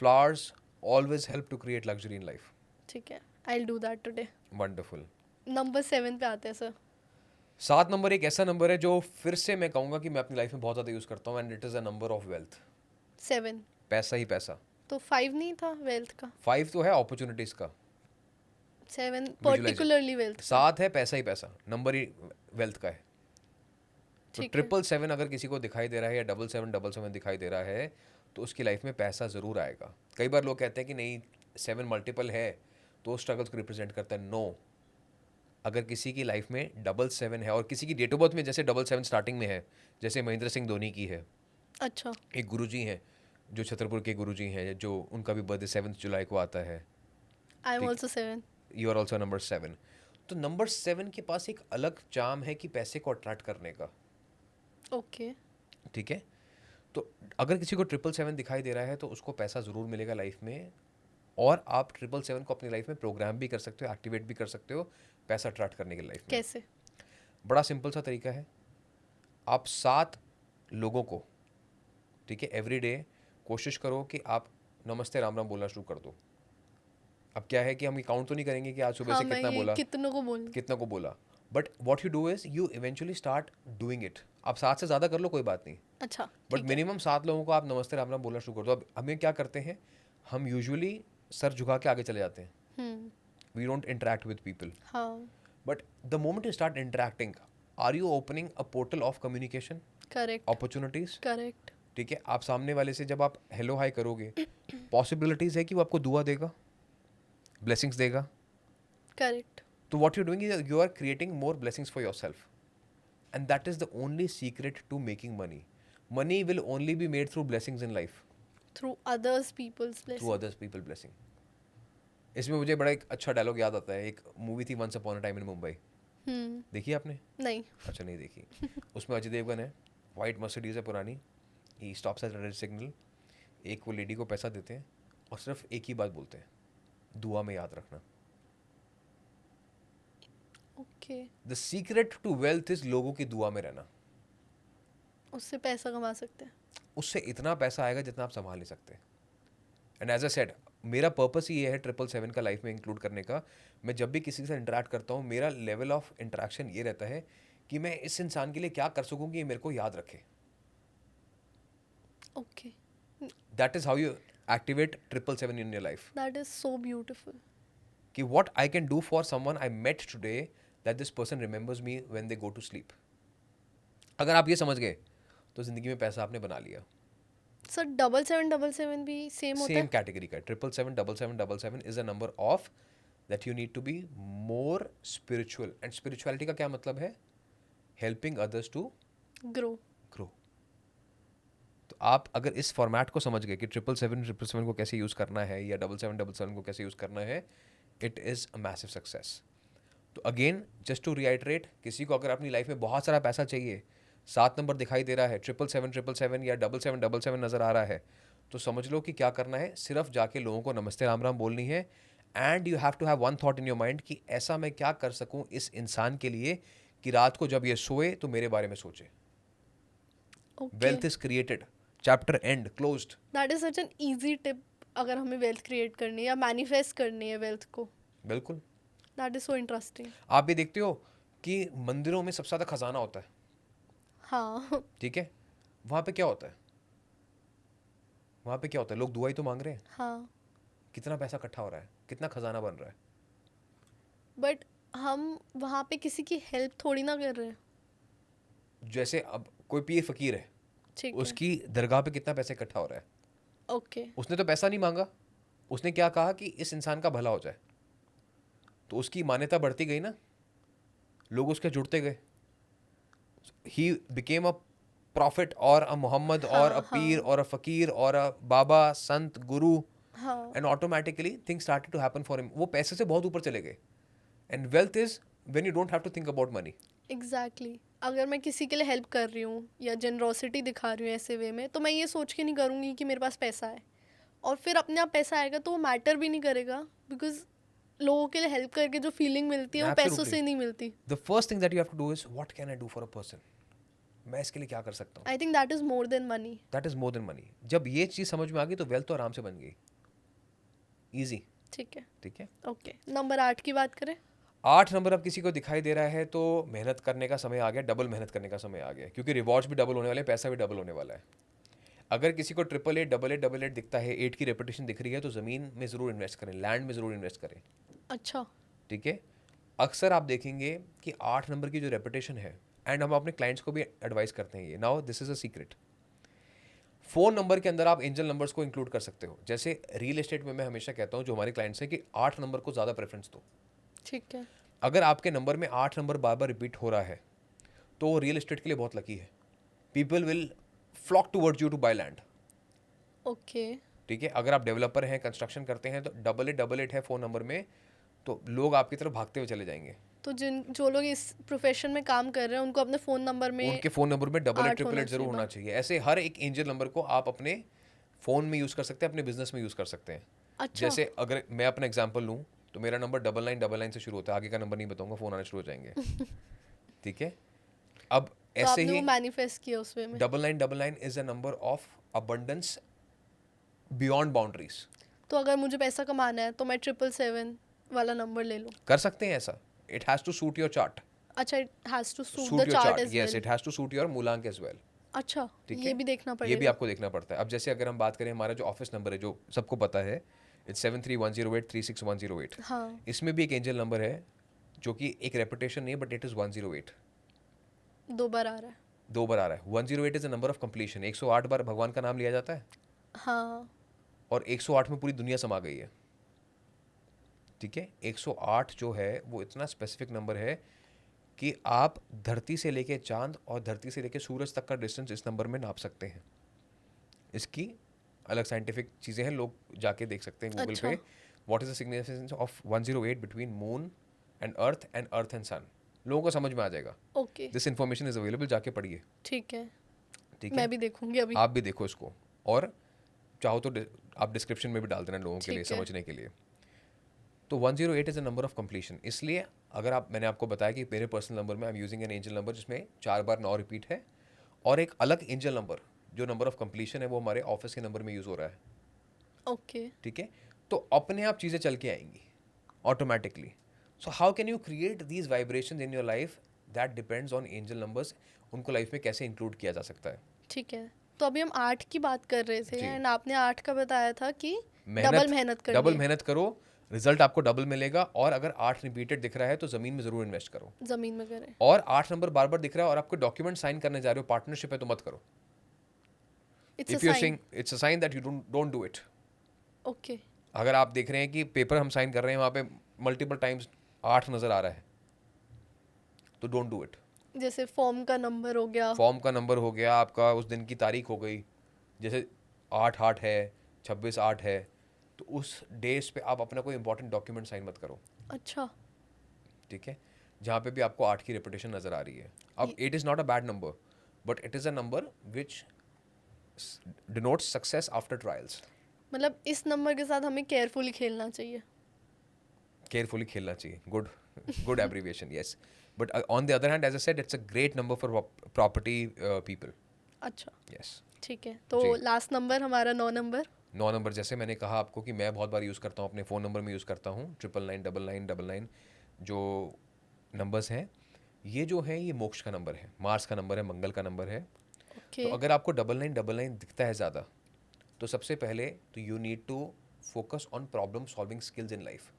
flowers always help to create luxury in life. ठीक है, I will do that today. Wonderful. Number 7 पे आते हैं सर। 7 नंबर एक ऐसा नंबर है जो फिर से मैं कहूँगा कि मैं अपनी लाइफ में बहुत ज़्यादा यूज़ करता हूँ, and it is a number of wealth. 7 पैसा ही पैसा। तो 5 नहीं था वेल्थ का? 5 तो है अपॉर्चुनिटीज़ का, 7 पर्टिकुलरली वेल्थ। 7 है पैसा ही पैसा, नंबर ही वेल्थ का है। तो ठीक है। 777 अगर किसी को दिखाई दे रहा है, या 7777 दिखाई दे रहा है, तो उसकी लाइफ में पैसा ज़रूर आएगा। कई बार लोग कहते हैं कि नहीं 7 मल्टीपल है तो स्ट्रगल्स को रिप्रेजेंट करता है। नो, अगर किसी की लाइफ में 77 है और किसी की डेट ऑफ बर्थ में जैसे 77 स्टार्टिंग में है, जैसे महेंद्र सिंह धोनी की है, अच्छा। एक गुरुजी हैं जो छतरपुर के गुरुजी हैं, जो उनका भी बर्थडे 7 जुलाई को आता है। आई एम ठीक। Also 7। You are also number 7। तो नंबर 7 के पास एक अलग चार्म है कि पैसे को अट्रैक्ट करने का। ओके। ठीक है, तो अगर किसी को 777 दिखाई दे रहा है तो उसको पैसा ज़रूर मिलेगा लाइफ में, और आप 777 को अपनी लाइफ में प्रोग्राम भी कर सकते हो, एक्टिवेट भी कर सकते हो पैसा अट्रैक्ट करने की लाइफ में। कैसे? बड़ा सिंपल सा तरीका है। आप 7 लोगों को, ठीक है, एवरी डे कोशिश करो कि आप नमस्ते राम राम बोलना शुरू कर दो। अब क्या है कि हम काउंट तो नहीं करेंगे कि आज सुबह हाँ, से मैं कितना ये बोला, कितनों को बोल। कितना को बोला, but what you do is you eventually start doing it. आप 7 से ज़्यादा कर लो, कोई बात नहीं, अच्छा, बट ठीक है। मिनिमम 7 लोगों को आप नमस्ते राम राम बोलना शुरू कर दो। अब हमें क्या करते हैं, हम यूजुअली सर झुका के आगे चले जाते हैं, we don't interact with people, हाँ, but the moment you start interacting, are you opening a portal of communication, correct opportunities. Correct. ठीक है, आप सामने वाले से जब आप हेलो हाई करोगे, पॉसिबिलिटीज है कि वो आपको दुआ देगा, ब्लेसिंग्स देगा। करेक्ट। तो what you doing is you are creating more blessings for yourself, and that is the only secret to making money. Money will only be made through blessings in life, through others peoples through blessing. Others people blessing. इसमें मुझे बड़ा एक अच्छा dialogue याद आता है, एक movie थी once upon a time in Mumbai, देखी आपने? नहीं। अच्छा, नहीं देखी। उसमें अजय देवगन है, वाइट मर्सिडीज है पुरानी, ही स्टॉप्स एट रेड सिग्नल, एक वो लेडी को पैसा देते हैं और सिर्फ एक ही बात बोलते हैं, दुआ में याद रखना। Okay. The secret to wealth is लोगों की दुआ में रहना। उससे पैसा कमा सकते हैं। उससे इतना पैसा आएगा जितना आप संभाल नहीं सकते। एंड एज अ सेड, मेरा पर्पस ही ये है 777 का लाइफ में इंक्लूड करने का। मैं जब भी किसी से इंटरेक्ट करता हूँ, मेरा लेवल ऑफ इंटरेक्शन ये रहता है कि मैं इस इंसान के लिए क्या कर सकूँ कि ये मेरे को याद रखे। Okay, that is how you activate 777 in your life. That is so beautiful. कि what I can do for someone I met today that this person remembers me when they go to sleep। अगर आप ये समझ गए तो जिंदगी में पैसा आपने बना लिया। सर 7777 भी सेम होता सेम है? कैटेगरी का 777 is a number of that you need to be more spiritual. And spirituality का क्या मतलब है? Helping others to grow. Grow. तो आप अगर इस फॉर्मेट को समझ गए कि 777 को कैसे यूज़ करना है, या 7777 को कैसे यूज़ करना है, it is a massive success. तो अगेन जस्ट टू रिआइटरेट, किसी को अगर अपनी लाइफ में बहुत सारा पैसा चाहिए, 7 नंबर दिखाई दे रहा है, 777 या 7777 नज़र आ रहा है, तो समझ लो कि क्या करना है, सिर्फ जाके लोगों को नमस्ते राम राम बोलनी है। And you have to have one thought in your mind कि ऐसा मैं क्या कर सकूं इस इंसान के लिए कि रात को जब ये सोए तो मेरे बारे में सोचे। Okay, wealth is created, chapter and closed. That is such an easy tip अगर हमें वेल्थ क्रिएट करनी है या मैनिफेस्ट करनी है वेल्थ को। बिल्कुल। That is so interesting. आप भी देखते हो कि मंदिरों में सबसे ज़्यादा खजाना होता है, हाँ। ठीक है, वहाँ पे क्या होता है? वहाँ पे क्या होता है, लोग दुआ ही तो मांग रहे हैं, हाँ, कितना पैसा इकट्ठा हो रहा है, कितना खजाना बन रहा है। बट हम वहाँ पे किसी की हेल्प थोड़ी ना कर रहे हैं। जैसे अब कोई पीर फकीर है, ठीक है, उसकी दरगाह पे कितना पैसा इकट्ठा हो रहा है, ओके, उसने तो पैसा नहीं मांगा, उसने क्या कहा कि इस इंसान का भला हो जाए, तो उसकी मान्यता बढ़ती गई ना, लोग उसके जुड़ते गए, ही बिकेम अ प्रॉफिट और अ मोहम्मद और अ हाँ, पीर हाँ, और अ फकीर और अ बाबा संत गुरु, हाँ, and automatically things started to happen for him. वो पैसे से बहुत ऊपर चले गए। And wealth is when you don't have to think about money. Exactly. अगर मैं किसी के लिए हेल्प कर रही हूँ या जनरोसिटी दिखा रही हूँ ऐसे वे में, तो मैं ये सोच के नहीं करूँगी कि मेरे पास पैसा है, और फिर अपने आप पैसा आएगा तो वो मैटर भी नहीं करेगा, बिकॉज लोगों के लिए हेल्प करके जो फीलिंग मिलती है वो पैसों एब्सोल्युटली। से नहीं मिलती। The first thing that you have to do is what can I do for a person, मैं इसके लिए क्या कर सकता हूँ। I think that is more than money. That is more than money. जब ये चीज समझ में आ गई तो वेल्थ तो आराम से बन गई, इजी। ठीक है, ठीक है। ओके, नंबर 8 की बात करें। 8 नंबर अब किसी को दिखाई दे रहा है तो मेहनत करने का समय आ गया, डबल मेहनत करने का समय आ गया, क्योंकि रिवॉर्ड्स भी डबल होने वाले हैं, पैसा भी डबल होने वाला है। अगर किसी को 888 888 दिखता है, 8 की रेपुटेशन दिख रही है, तो ज़मीन में ज़रूर इन्वेस्ट करें, लैंड में ज़रूर इन्वेस्ट करें। अच्छा, ठीक है। अक्सर आप देखेंगे कि 8 नंबर की जो रेपुटेशन है, एंड हम अपने क्लाइंट्स को भी एडवाइस करते हैं, ये now this is a secret, phone number के अंदर आप एंजल नंबर्स को इंक्लूड कर सकते हो। जैसे रियल एस्टेट में मैं हमेशा कहता हूँ जो हमारे क्लाइंट्स हैं कि 8 नंबर को ज़्यादा प्रेफरेंस दो। ठीक है, अगर आपके नंबर में 8 नंबर बार बार रिपीट हो रहा है तो वो रियल एस्टेट के लिए बहुत लकी है। People will flock towards you to buy land. Okay, ठीक है। अगर आप डेवलपर हैं, कंस्ट्रक्शन करते हैं, तो 888 है फ़ोन नंबर में, तो लोग आपकी तरफ भागते हुए चले जाएंगे। तो जो लोग इस प्रोफेशन में काम कर रहे हैं उनको अपने फ़ोन नंबर में उनके फ़ोन नंबर में 888 8 होना जरूर होना चाहिए। चाहिए। ऐसे हर एक एंजल नंबर को आप अपने फ़ोन में यूज़ कर सकते हैं, अपने बिजनेस में यूज़ कर सकते हैं। अच्छा, जैसे अगर मैं अपना एग्जाम्पल लूँ तो मेरा नंबर 9999 से शुरू होता है, आगे का नंबर नहीं बताऊंगा, फ़ोन आने शुरू हो जाएंगे। ठीक है। अब तो ऐसे आपने ही वो मैनिफेस्ट किया उस वे में। 9999 is a number of abundance beyond boundaries. तो अगर मुझे पैसा कमाना है तो मैं 777 वाला नंबर ले लूँ। कर सकते हैं ऐसा। It has to suit your chart. अच्छा, it has to suit the suit your chart chart, as yes, well. It has to suit your मूलांक एज वेल। अच्छा, ठीक ये है। भी देखना ये भी पड़ेगा। आपको देखना पड़ता है। अब जैसे अगर हम बात करें, हमारा जो ऑफिस नंबर है जो सबको पता है, इट्स 7310836108। हाँ, इसमें भी एक एंजल नंबर है जो कि एक रेपुटेशन नहीं है, बट इट इज़ 108। 2 बार आ रहा है। 2 बार आ रहा है। 108 is a number of completion. 108 बार भगवान का नाम लिया जाता है हाँ, और 108 में पूरी दुनिया समा गई है। ठीक है। 108 जो है वो इतना स्पेसिफिक नंबर है कि आप धरती से लेके चांद और धरती से लेके सूरज तक का डिस्टेंस इस नंबर में नाप सकते हैं। इसकी अलग साइंटिफिक चीज़ें हैं, लोग जाके देख सकते हैं गूगल अच्छा, पे। What is the significance of 108 between moon and earth and sun. लोगों को समझ में आ जाएगा। Okay, this information is available, जाके पढ़िए। ठीक है, ठीक है। मैं भी देखूंगी अभी। आप भी देखो इसको, और चाहो तो आप डिस्क्रिप्शन में भी डाल देना लोगों के लिए ठीक है, समझने के लिए। तो 108 is a number of completion. इसलिए अगर आप, मैंने आपको बताया कि मेरे पर्सनल नंबर में I am using an angel number जिसमें 4 बार 9 रिपीट है, और एक अलग एंजल नंबर जो नंबर ऑफ कंप्लीशन है वो हमारे ऑफिस के नंबर में यूज़ हो रहा है। ओके, ठीक है। तो अपने आप चीज़ें चल के आएंगी automatically. So how can you create these vibration in your life, that depends on angel numbers. उनको लाइफ में कैसे इंक्लूड किया जा सकता है। ठीक है। तो अभी हम 8 की बात कर रहे थे जी। एंड आपने 8 का बताया था कि डबल मेहनत करनी डबल है, मेहनत करो, रिजल्ट आपको डबल मिलेगा। और अगर 8 रिपीटेड दिख रहा है तो ज़मीन में ज़रूर इन्वेस्ट करो। ज़मीन में करें। और 8 नंबर बार बार दिख रहा है और आपको डॉक्यूमेंट साइन करने जा रहे हो, पार्टनरशिप है, तो मत करो। It's a if you sign. Sing, it's a sign that you don't do it. Okay, अगर आप देख रहे हैं कि पेपर हम साइन कर रहे हैं वहाँ पे मल्टीपल टाइम्स 8 नज़र आ रहा है, तो डोंट डू इट। जैसे फॉर्म का नंबर हो गया। फॉर्म का नंबर हो गया, आपका उस दिन की तारीख हो गई, जैसे 8/8 है, 26/8 है, तो उस डेज पे आप अपना कोई इंपॉर्टेंट डॉक्यूमेंट साइन मत करो। अच्छा, ठीक है। जहाँ पे भी आपको 8 की रेपुटेशन नज़र आ रही है। अब 8 is not a bad number, but it is a number which denotes success after trials. मतलब इस नंबर के साथ हमें केयरफुली खेलना चाहिए। केयरफुली खेलना चाहिए। Good, good abbreviation, yes. But on the other hand, as I said, it's a great number for property people. अच्छा, यस। ठीक है। तो जी। लास्ट नंबर हमारा 9 नंबर। 9 नंबर, जैसे मैंने कहा आपको कि मैं बहुत बार यूज़ करता हूँ, अपने फ़ोन नंबर में यूज़ करता हूँ 9999999 जो नंबर्स हैं, ये जो है ये मोक्ष का नंबर है, मार्स का नंबर है, मंगल का नंबर है। ओके, तो अगर आपको 9999 दिखता है ज़्यादा, तो सबसे पहले तो you need to focus on problem solving skills in life,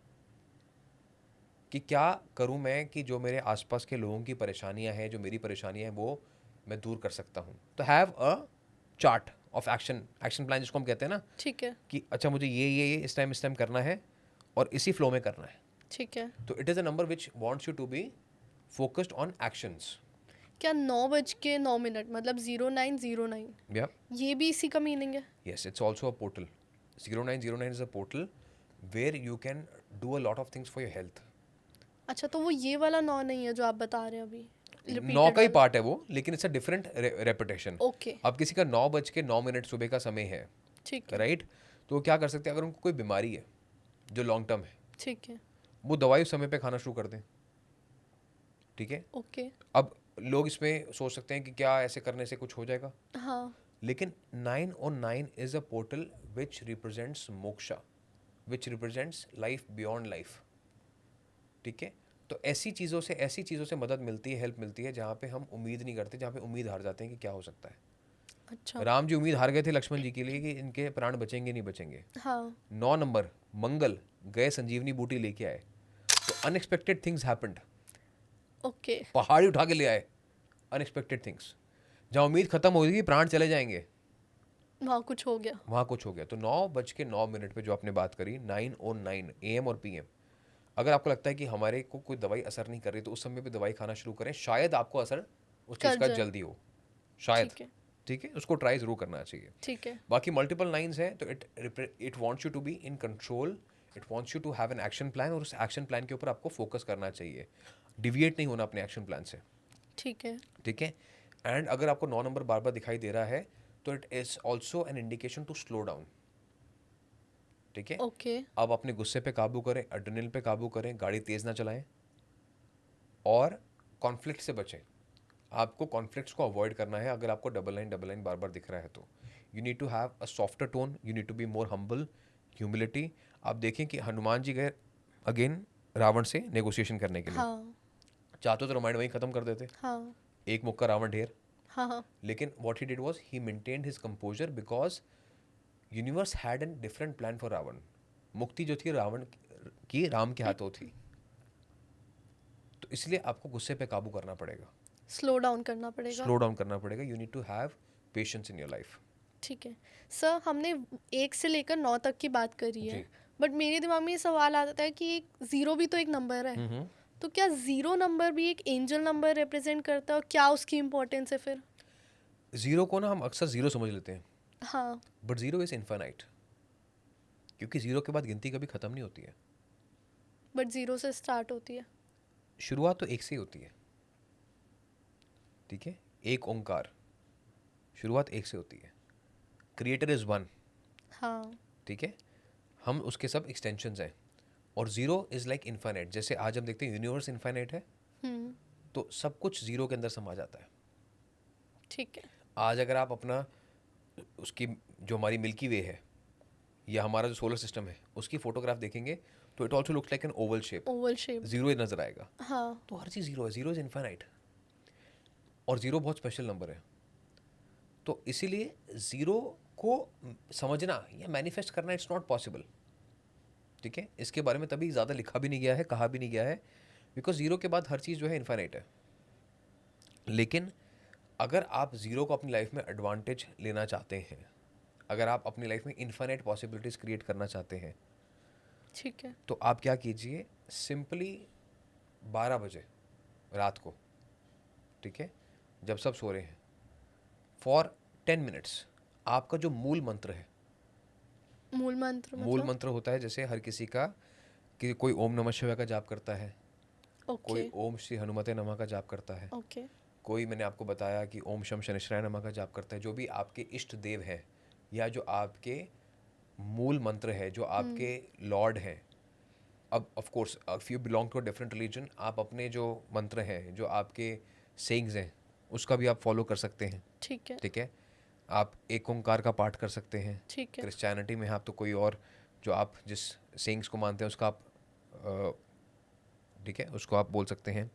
कि क्या करूं मैं कि जो मेरे आसपास के लोगों की परेशानियां हैं, जो मेरी परेशानियां हैं, वो मैं दूर कर सकता हूं. तो have a chart of action plan जिसको हम कहते हैं ना, ठीक है, कि अच्छा मुझे ये इस टाइम करना है और इसी फ्लो में करना है. ठीक है. तो it is a number which wants you to be focused on actions. क्या 9:09 मतलब 0909 या ये भी इसी का मीनिंग है? yes, it's also a portal. 0909 is a portal where you can do a lot of things for your health. अच्छा, तो वो ये वाला 9 नहीं है जो आप बता रहे हैं अभी, 9 रिपीटेड का ही वाला? पार्ट है वो, लेकिन it's a different repetition. Okay, अब किसी का 9:09 सुबह का समय है, ठीक है, राइट, तो वो क्या कर सकते हैं, अगर उनको कोई बीमारी है जो लॉन्ग टर्म है, ठीक है, वो दवाई उस समय पे खाना शुरू कर दें. ठीक है. ओके, अब लोग इसमें सोच सकते हैं कि क्या ऐसे करने से कुछ हो जाएगा, हाँ, लेकिन 909 is a portal which represents moksha, which represents life beyond life. ठीक है. तो ऐसी चीज़ों से मदद मिलती है, हेल्प मिलती है जहाँ पे हम उम्मीद नहीं करते, जहाँ पे उम्मीद हार जाते हैं कि क्या हो सकता है. अच्छा, राम जी उम्मीद हार गए थे लक्ष्मण जी के लिए कि इनके प्राण बचेंगे नहीं बचेंगे. हाँ, 9 नंबर मंगल गए संजीवनी बूटी लेके आए, तो अनएक्सपेक्टेड थिंग्स हैपेंड. ओके, पहाड़ी उठा के ले आए, अनएक्सपेक्टेड थिंग्स. जहाँ उम्मीद खत्म हो गई, प्राण चले जाएंगे, वहाँ कुछ हो गया, वहाँ कुछ हो गया. तो 9:09 पे जो आपने बात करी, 9:09 AM और PM, अगर आपको लगता है कि हमारे को कोई दवाई असर नहीं कर रही, तो उस समय पे दवाई खाना शुरू करें, शायद आपको असर उस चीज़ कर का जाए, जल्दी हो, शायद. ठीक है, ठीक है, उसको ट्राई जरूर करना चाहिए. ठीक है, बाकी मल्टीपल लाइंस हैं, तो it wants you to be in control, it wants you to have an action plan, और उस एक्शन प्लान के ऊपर आपको फोकस करना चाहिए, डिविएट नहीं होना अपने एक्शन प्लान से. ठीक है, ठीक है. एंड अगर आपको 9 नंबर बार बार दिखाई दे रहा है, तो it is also an indication to slow down. ठीक है. ओके, अब अपने गुस्से पे काबू करें, एड्रेनलिन पे काबू करें, गाड़ी तेज ना चलाएं, और कॉन्फ्लिक्ट से बचें. आपको कॉन्फ्लिक्ट्स को अवॉइड करना है. अगर आपको डबल लाइन बार बार दिख रहा है, तो you need to have a softer tone, you need to be more humble, humility. आप देखें कि हनुमान जी गए अगेन रावण से नेगोशिएशन करने के लिए. हाँ, चाहते तो रामायण वहीं खत्म कर देते, हाँ, एक मुक्का रावण ढेर. हाँ, हाँ, लेकिन what he did was he maintained his composure because universe had a different plan for Ravan. मुक्ति जो थी रावण की राम के हाथों थी, तो इसलिए आपको गुस्से पे काबू करना पड़ेगा, स्लो डाउन करना पड़ेगा, स्लो डाउन करना पड़ेगा. You need to have patience in your life. ठीक है. सर, हमने 1 से लेकर 9 तक की बात करी है, जी. बट मेरे दिमाग में ये सवाल आता है कि 0 भी तो एक नंबर है, तो क्या 0 नंबर भी एक एंजल नंबर रिप्रेजेंट करता है, और क्या उसकी इम्पोर्टेंस है फिर? जीरो को ना हम अक्सर जीरो समझ लेते हैं, हाँ, बट जीरो इज इनफाइनाइट, क्योंकि जीरो के बाद गिनती कभी खत्म नहीं होती है. बट 0 से स्टार्ट होती है, शुरुआत तो एक से ही होती है. ठीक है. एक ओंकार, शुरुआत एक से होती है. Creator is one. हाँ, ठीक है. हम उसके सब एक्सटेंशंस हैं, और जीरो इज लाइक इनफाइनाइट. जैसे आज हम देखते हैं यूनिवर्स इनफाइनाइट है, तो सब कुछ जीरो के अंदर समा जाता है. ठीक है, आज अगर आप अपना उसकी जो हमारी मिल्की वे है, या हमारा जो सोलर सिस्टम है, उसकी फोटोग्राफ देखेंगे, तो it also looks like an Oval shape, Oval shape, zero नजर आएगा. हाँ, तो हर चीज़ जीरो है, जीरो इज इनफाइनाइट, और जीरो बहुत स्पेशल नंबर है. तो इसीलिए जीरो को समझना या मैनिफेस्ट करना इट्स नॉट पॉसिबल. ठीक है. इसके बारे में तभी ज़्यादा लिखा भी नहीं गया है, कहा भी नहीं गया है, बिकॉज ज़ीरो के बाद हर चीज़ जो है इनफाइनाइट है. लेकिन अगर आप ज़ीरो को अपनी लाइफ में एडवांटेज लेना चाहते हैं, अगर आप अपनी लाइफ में इनफाइनाइट पॉसिबिलिटीज़ क्रिएट करना चाहते हैं, ठीक है, तो आप क्या कीजिए, सिंपली 12 बजे रात को, ठीक है, जब सब सो रहे हैं, फॉर 10 मिनट्स आपका जो मूल मंत्र है, मूल मंत्र मूल मतलब? मंत्र होता है जैसे हर किसी का, कि कोई ओम नमः शिवाय का जाप करता है, कोई ओके, ओम श्री हनुमते नमः का जाप करता है, ओके, कोई मैंने आपको बताया कि ओम शम शनिश्चराय नमः का जाप करता है. जो भी आपके इष्ट देव हैं, या जो आपके मूल मंत्र है, जो आपके लॉर्ड हैं. अब of course if you belong to a different religion, आप अपने जो मंत्र हैं, जो आपके सेइंग्स हैं, उसका भी आप फॉलो कर सकते हैं. ठीक है, ठीक है. आप एक ओंकार का पाठ कर सकते हैं. ठीक है, क्रिश्चियनिटी में आप तो कोई और जो आप जिस सेइंग्स को मानते हैं उसका आप ठीक है, उसको आप बोल सकते हैं.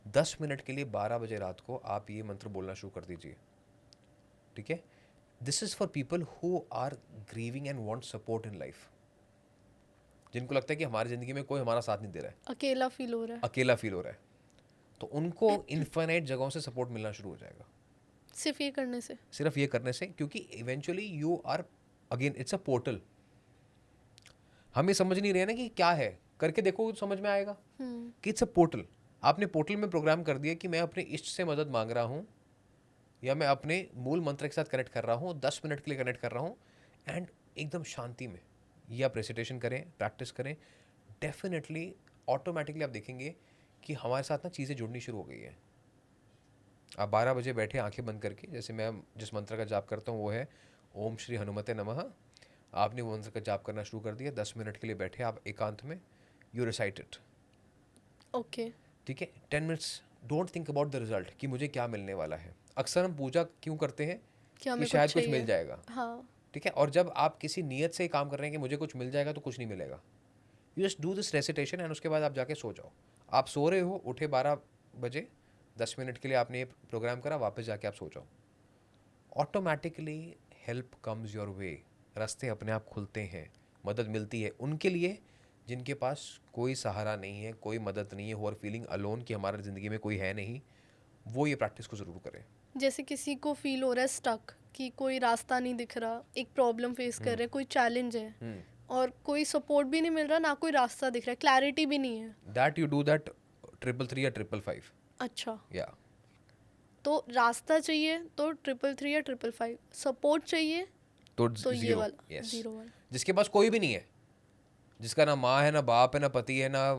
10 मिनट के लिए 12 बजे रात को आप ये मंत्र बोलना शुरू कर दीजिए. ठीक है. This is for people who are grieving and want support in life, जिनको लगता है कि हमारी ज़िंदगी में कोई हमारा साथ नहीं दे रहा है, अकेला फील हो रहा है अकेला फील हो रहा है, तो उनको इन्फाइनाइट जगहों से सपोर्ट मिलना शुरू हो जाएगा सिर्फ ये करने से। सिर्फ ये करने से, क्योंकि eventually you are, again it's a portal. हम ये समझ नहीं रहे ना कि क्या है, करके देखो तो समझ में आएगा कि इट्स अ पोर्टल। आपने पोर्टल में प्रोग्राम कर दिया कि मैं अपने इष्ट से मदद मांग रहा हूँ, या मैं अपने मूल मंत्र के साथ कनेक्ट कर रहा हूँ, 10 मिनट के लिए कनेक्ट कर रहा हूँ, एंड एकदम शांति में ये आप रेसिटेशन करें, प्रैक्टिस करें, डेफिनेटली ऑटोमेटिकली आप देखेंगे कि हमारे साथ ना चीज़ें जुड़नी शुरू हो गई है। आप 12 बजे बैठे आंखें बंद करके, जैसे मैं जिस मंत्र का जाप करता हूँ वो है ओम श्री हनुमते नमः। आपने वो मंत्र का जाप करना शुरू कर दिया, 10 मिनट के लिए बैठे आप एकांत में, यू रिसाइट इट, ओके। ठीक है, 10 minutes, don't think about the result कि मुझे क्या मिलने वाला है। अक्सर हम पूजा क्यों करते हैं कि कि हमें शायद कुछ चाहिए। मिल जाएगा, हाँ। ठीक है, और जब आप किसी नियत से ही काम कर रहे हैं कि मुझे कुछ मिल जाएगा, तो कुछ नहीं मिलेगा। You just do this recitation and उसके बाद आप जाके सो जाओ। आप सो रहे हो, उठे 12 बजे, 10 मिनट के लिए आपने ये प्रोग्राम करा, वापस जाके आप सो जाओ, automatically help comes your way, रास्ते अपने आप खुलते हैं, मदद मिलती है उनके लिए जिनके पास कोई सहारा नहीं है, कोई मदद नहीं है, हु आर फीलिंग अलोन कि हमारी ज़िंदगी में कोई है नहीं। वो ये प्रैक्टिस को ज़रूर करें। जैसे किसी को फील हो रहा है स्टक, कि कोई रास्ता नहीं दिख रहा, एक प्रॉब्लम फेस कर रहे हैं, कोई चैलेंज है और कोई सपोर्ट भी नहीं मिल रहा, ना कोई रास्ता दिख रहा है, क्लैरिटी भी नहीं है। दैट यू डू दैट 333 या 555। अच्छा, या तो रास्ता चाहिए तो 333 या 555, सपोर्ट चाहिए तो तो ये जीरो, वाला यस। 01। जिसके पास कोई भी नहीं है, जिसका ना माँ है, ना बाप है, ना पति है, ना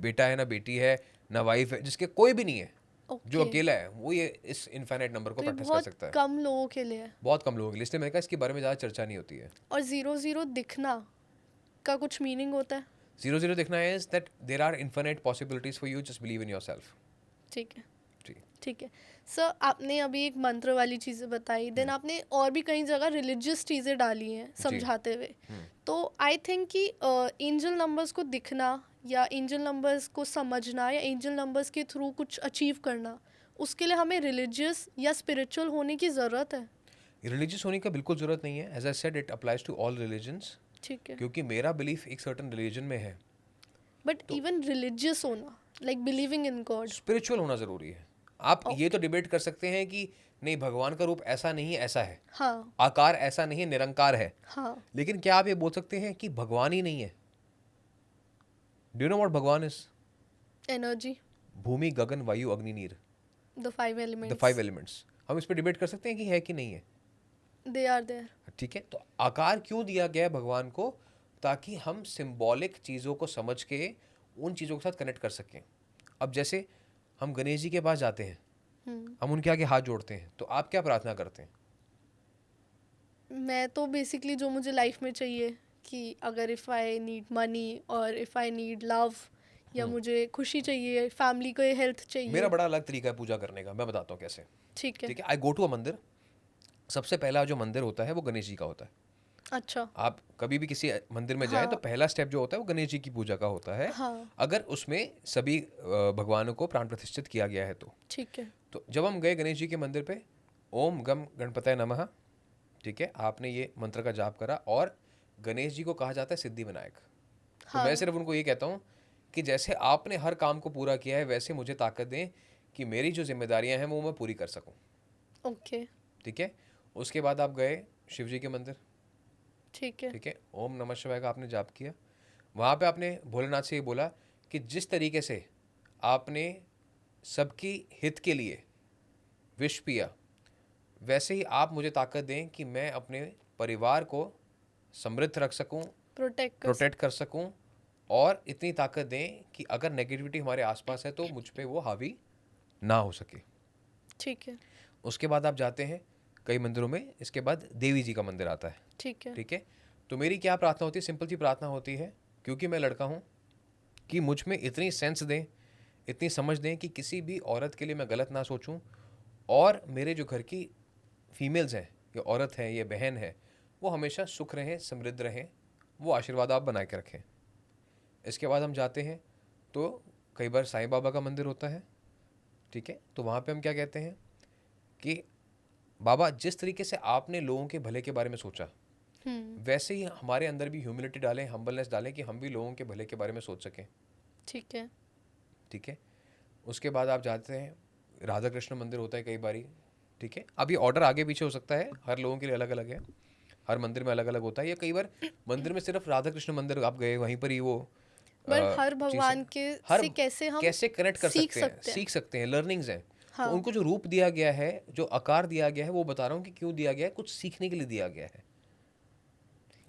बेटा है, ना बेटी है, ना वाइफ है, जिसके कोई भी नहीं है, जो ओके। अकेला है, वो ये इस इनफाइनाइट नंबर को तो ये प्रैक्टिस कर बहुत सकता है। कम लोगों के लिए है। बहुत कम लोगों के लिए, इसलिए मैंने कहा इसके बारे में ज़्यादा चर्चा नहीं होती है। और 00 दिखना का कुछ मीनिंग होता है? 00 देखना is that there are infinite possibilities for you, just believe in your self. ठीक है, जी। ठीक है। सर, आपने अभी एक मंत्र वाली चीज़ें बताई, देन आपने और भी कई जगह रिलीजियस चीज़ें डाली हैं समझाते हुए। तो आई थिंक कि एंजल नंबर्स को दिखना या एंजल नंबर्स को समझना या एंजल नंबर्स के थ्रू कुछ अचीव करना, उसके लिए हमें रिलीजियस या स्पिरिचुअल होने की ज़रूरत है? रिलीजियस होने का बिल्कुल ज़रूरत नहीं है, as I said it applies to all religions, ठीक है। क्योंकि मेरा बिलीफ एक सर्टन रिलीजन में है। बट इवन रिलीजियस होना, like believing in God. Spiritual होना ज़रूरी है। आप ये तो डिबेट कर सकते हैं कि नहीं, भगवान का रूप ऐसा नहीं है, ऐसा है, हाँ आकार ऐसा नहीं है, निरंकार है, हाँ। लेकिन क्या आप ये बोल सकते हैं कि भगवान ही नहीं है? डू यू नो व्हाट भगवान इज? एनर्जी, भूमि, गगन, वायु, अग्नि, नीर, द 5 द एलिमेंट्स, 5 एलिमेंट्स। हम इस पर डिबेट कर सकते हैं कि है कि नहीं है, दे आर देयर। ठीक है। तो आकार क्यों दिया गया है भगवान को? ताकि हम सिंबॉलिक चीज़ों को समझ के उन चीज़ों के साथ कनेक्ट कर सकें। अब जैसे हम गणेश जी के पास जाते हैं, हम उनके आगे हाथ जोड़ते हैं, तो आप क्या प्रार्थना करते हैं? मैं तो बेसिकली जो मुझे लाइफ में चाहिए, कि अगर इफ़ आई नीड मनी और इफ़ आई नीड लव, या मुझे खुशी चाहिए, फैमिली को हेल्थ मेरा चाहिए। बड़ा अलग तरीका है पूजा करने का, मैं बताता हूँ कैसे। ठीक है। ठीक है, आई गो टू अ मंदिर। सबसे पहला जो मंदिर होता है वो गणेश जी का होता है। अच्छा। आप कभी भी किसी मंदिर में जाएं तो हाँ पहला स्टेप जो होता है वो गणेश जी की पूजा का होता है, हाँ। अगर उसमें सभी भगवानों को प्राण प्रतिष्ठित किया गया है तो। ठीक है। तो जब हम गए गणेश जी के मंदिर पे, ओम गम गणपतये नमः, ठीक है, आपने ये मंत्र का जाप करा, और गणेश जी को कहा जाता है सिद्धि विनायक। तो हाँ। मैं सिर्फ उनको ये कहता हूँ कि जैसे आपने हर काम को पूरा किया है, वैसे मुझे ताकत दें कि मेरी जो जिम्मेदारियां हैं वो मैं पूरी कर सकूं। ओके। ठीक है। उसके बाद आप गए शिव जी के मंदिर, ठीक है। ठीक है, ओम नमः शिवाय का आपने जाप किया। वहाँ पे आपने भोलेनाथ से ये बोला कि जिस तरीके से आपने सबकी हित के लिए विष पिया, वैसे ही आप मुझे ताकत दें कि मैं अपने परिवार को समृद्ध रख सकूं, प्रोटेक्ट कर सकूं, और इतनी ताकत दें कि अगर नेगेटिविटी हमारे आसपास है तो मुझ पे वो हावी ना हो सके। ठीक है। उसके बाद आप जाते हैं कई मंदिरों में, इसके बाद देवी जी का मंदिर आता है। ठीक है। ठीक है। तो मेरी क्या प्रार्थना होती है? सिंपल सी प्रार्थना होती है, क्योंकि मैं लड़का हूँ, कि मुझ में इतनी सेंस दें, इतनी समझ दें कि किसी भी औरत के लिए मैं गलत ना सोचूं, और मेरे जो घर की फीमेल्स हैं, ये औरत है, ये बहन है, वो हमेशा सुख रहें, समृद्ध रहें, वो आशीर्वाद आप बना के रखें। इसके बाद हम जाते हैं तो कई बार साईं बाबा का मंदिर होता है, ठीक है। तो वहाँ पे हम क्या कहते हैं कि बाबा जिस तरीके से आपने लोगों के भले के बारे में सोचा, हम्म। वैसे ही हमारे अंदर भी ह्यूमिलिटी डालें, हम्बलनेस डालें कि हम भी लोगों के भले के बारे में सोच सकें। ठीक है। ठीक है। उसके बाद आप जाते हैं, राधा कृष्ण मंदिर होता है कई बारी। ठीक है, अब ये ऑर्डर आगे पीछे हो सकता है, हर लोगों के लिए अलग अलग है, हर मंदिर में अलग अलग होता है। या कई बार मंदिर में सिर्फ राधा कृष्ण मंदिर आप गए, वहीं पर ही वो पर हर चीज़ भगवान है। के हर से कैसे हम कैसे कनेक्ट कर सीख सकते हैं, सकते हैं। सीख सकते हैं, लर्निंग्स हैं। तो हाँ। उनको जो रूप दिया गया है, जो आकार दिया गया है, वो बता रहा हूँ कि क्यों दिया गया है, कुछ सीखने के लिए दिया गया है।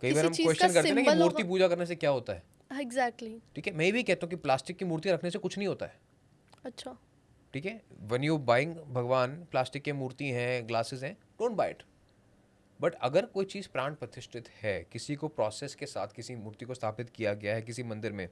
कई बार किसी हम चीज का क्वेश्चन करते हैं ना कि सिंबल मूर्ति होगा। पूजा करने से क्या होता है। एग्जैक्टली। ठीक है, मैं भी कहता हूँ कि प्लास्टिक की मूर्ति रखने से कुछ नहीं होता है। अच्छा। ठीक है, वन यू बाइंग भगवान, प्लास्टिक की मूर्ति हैं, ग्लासेस हैं, डोंट बाय इट। बट अगर कोई चीज़ प्राण प्रतिष्ठित है, किसी को प्रोसेस के साथ किसी मूर्ति को स्थापित किया गया है किसी मंदिर में,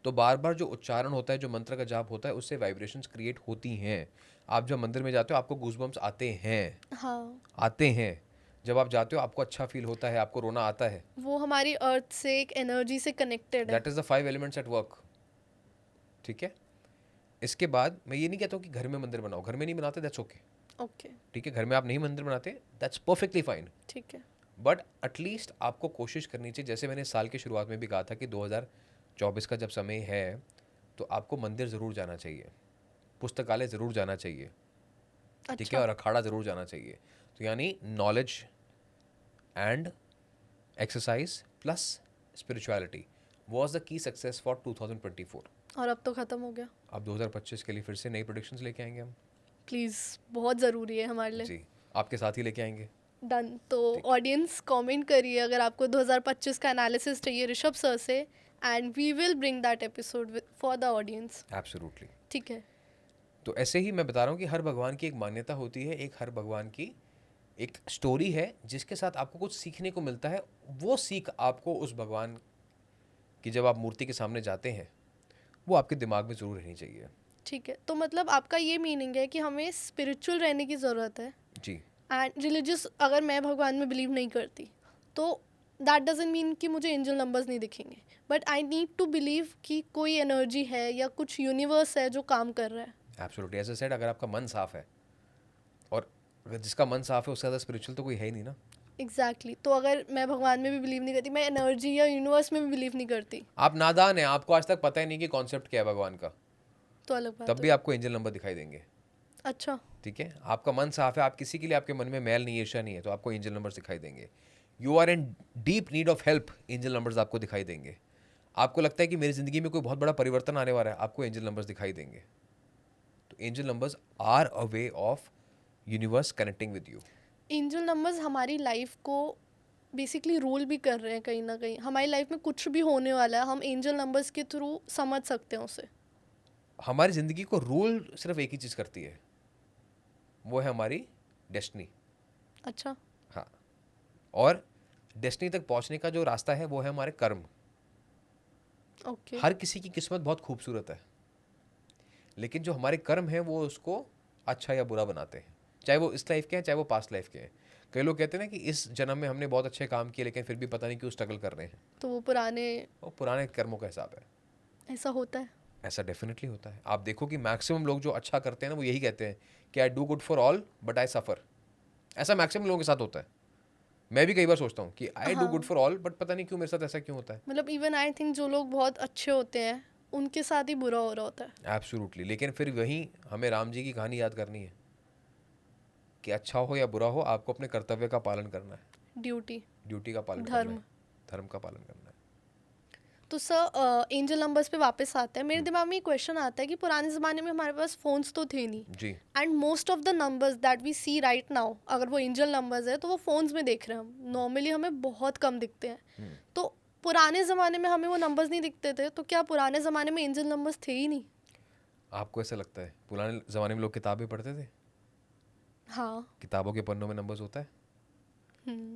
तो बार बार जो उच्चारण होता है, जो मंत्र का जाप होता है, उससे वाइब्रेशंस क्रिएट होती हैं। आप जब मंदिर में जाते हो आपको गूजबम्स आते हैं, हाँ। आते हैं। जब आप जाते हो आपको अच्छा फील होता है, आपको रोना आता है। वो हमारी अर्थ से एक एनर्जी से कनेक्टेड है। That is the 5 elements at work. ठीक है। इसके बाद मैं ये नहीं कहता हूँ कि घर में मंदिर बनाओ, घर में नहीं बनाते, दैट्स ओके। ओके। ठीक है, घर में आप नहीं मंदिर बनाते, दैट्स परफेक्टली फाइन। ठीक है। बट एटलीस्ट आपको कोशिश करनी चाहिए, जैसे मैंने साल की शुरुआत में भी कहा था कि 2024 का जब समय है तो आपको मंदिर ज़रूर जाना चाहिए, पुस्तकालय ज़रूर जाना चाहिए। ठीक है, अच्छा। और अखाड़ा ज़रूर जाना चाहिए। तो यानी knowledge and exercise plus spirituality was the key success for 2024। और अब तो खत्म हो गया। अब 2025 के लिए फिर से नई प्रोडिक्शंस लेके आएंगे हम। प्लीज़, बहुत ज़रूरी है हमारे लिए। जी, आपके साथ ही लेके आएंगे। डन। तो ऑडियंस कमेंट करिए अगर आपको 2025 का एनालिसिस चाहिए ऋषभ सर से, and we will bring that episode for the audience. Absolutely. ठीक है। तो ऐसे ही मैं बता रहा हूँ कि हर भगवान की एक मान्यता होती है, एक हर भगवान की एक स्टोरी है जिसके साथ आपको कुछ सीखने को मिलता है। वो सीख आपको उस भगवान की जब आप मूर्ति के सामने जाते हैं, वो आपके दिमाग में ज़रूर रहनी चाहिए। ठीक है, तो मतलब आपका ये मीनिंग है कि हमें स्पिरिचुअल रहने की ज़रूरत है। जी, एंड रिलीजियस, अगर मैं भगवान में बिलीव नहीं करती तो दैट डजंट मीन कि मुझे एंजल नंबर्स नहीं दिखेंगे, but I need to believe कि कोई एनर्जी है या कुछ यूनिवर्स है जो काम कर रहा है। एब्सोल्युटली। एज अ सेड, अगर आपका मन साफ है, और अगर जिसका मन साफ है उससे ज़्यादा स्पिरिचुअल तो कोई है ही नहीं ना। एग्जैक्टली तो अगर मैं भगवान में भी बिलीव नहीं करती, मैं एनर्जी या यूनिवर्स में भी बिलीव नहीं करती, आप नादान हैं, आपको आज तक पता ही नहीं कि कॉन्सेप्ट क्या है भगवान का, तो अलग बात तब भी होगी। आपको एंजल नंबर दिखाई देंगे। अच्छा। ठीक है, आपका मन साफ है, आप किसी के लिए, आपके मन में मैल नहीं, ईर्ष्या नहीं है, तो आपको एंजल नंबर्स दिखाई देंगे। You are in deep need of help, angel numbers आपको दिखाई देंगे। आपको लगता है कि मेरी ज़िंदगी में कोई बहुत बड़ा परिवर्तन आने वाला है, आपको एंजल नंबर्स दिखाई देंगे। तो angel numbers are a way of universe connecting with you. Angel numbers हमारी लाइफ को बेसिकली रूल भी कर रहे हैं कहीं ना कहीं। हमारी लाइफ में कुछ भी होने वाला है, हम एंजल नंबर्स के थ्रू समझ सकते हैं उसे। हमारी ज़िंदगी को रूल सिर्फ एक ही चीज़ करती है, वो है हमारी डेस्टिनी। अच्छा। हाँ, और डेस्टिनी तक पहुंचने का जो रास्ता है वो है हमारे कर्म। ओके। हर किसी की किस्मत बहुत खूबसूरत है, लेकिन जो हमारे कर्म हैं वो उसको अच्छा या बुरा बनाते हैं, चाहे वो इस लाइफ के हैं चाहे वो पास्ट लाइफ के हैं। कई लोग कहते हैं ना कि इस जन्म में हमने बहुत अच्छे काम किए लेकिन फिर भी पता नहीं क्यों स्ट्रगल कर रहे हैं। तो वो पुराने, वो पुराने कर्मों का हिसाब है। ऐसा होता है। ऐसा डेफिनेटली होता है। आप देखो कि मैक्सिमम लोग जो अच्छा करते हैं ना, वो यही कहते हैं कि I do good for all but I suffer. ऐसा मैक्सिमम लोगों के साथ होता है। मैं भी कई बार सोचता हूँ कि आई डू गुड हाँ, फॉर ऑल, बट पता नहीं क्यों मेरे साथ ऐसा क्यों होता है। मतलब इवन आई थिंक जो लोग बहुत अच्छे होते हैं उनके साथ ही बुरा हो रहा होता है। एब्सोल्युटली। लेकिन फिर वहीं हमें राम जी की कहानी याद करनी है कि अच्छा हो या बुरा हो, आपको अपने कर्तव्य का पालन करना है, ड्यूटी, ड्यूटी का पालन करना धर्म। है, धर्म का पालन करना है। तो सर एंजल नंबर्स पे वापस आते हैं। मेरे दिमाग में एक क्वेश्चन आता है कि पुराने ज़माने में हमारे पास फ़ोन्स तो थे नहीं, जी, and most of the numbers that we see right now, अगर वो एंजल नंबर्स है तो वो फ़ोन्स में देख रहे हैं हम, नॉर्मली हमें बहुत कम दिखते हैं। तो पुराने ज़माने में हमें वो नंबर्स नहीं दिखते थे, तो क्या पुराने ज़माने में एंजल नंबर्स थे ही नहीं? आपको ऐसा लगता है? पुराने ज़माने में लोग किताबें पढ़ते थे, हाँ। किताबों के पन्नों में नंबर्स होता है।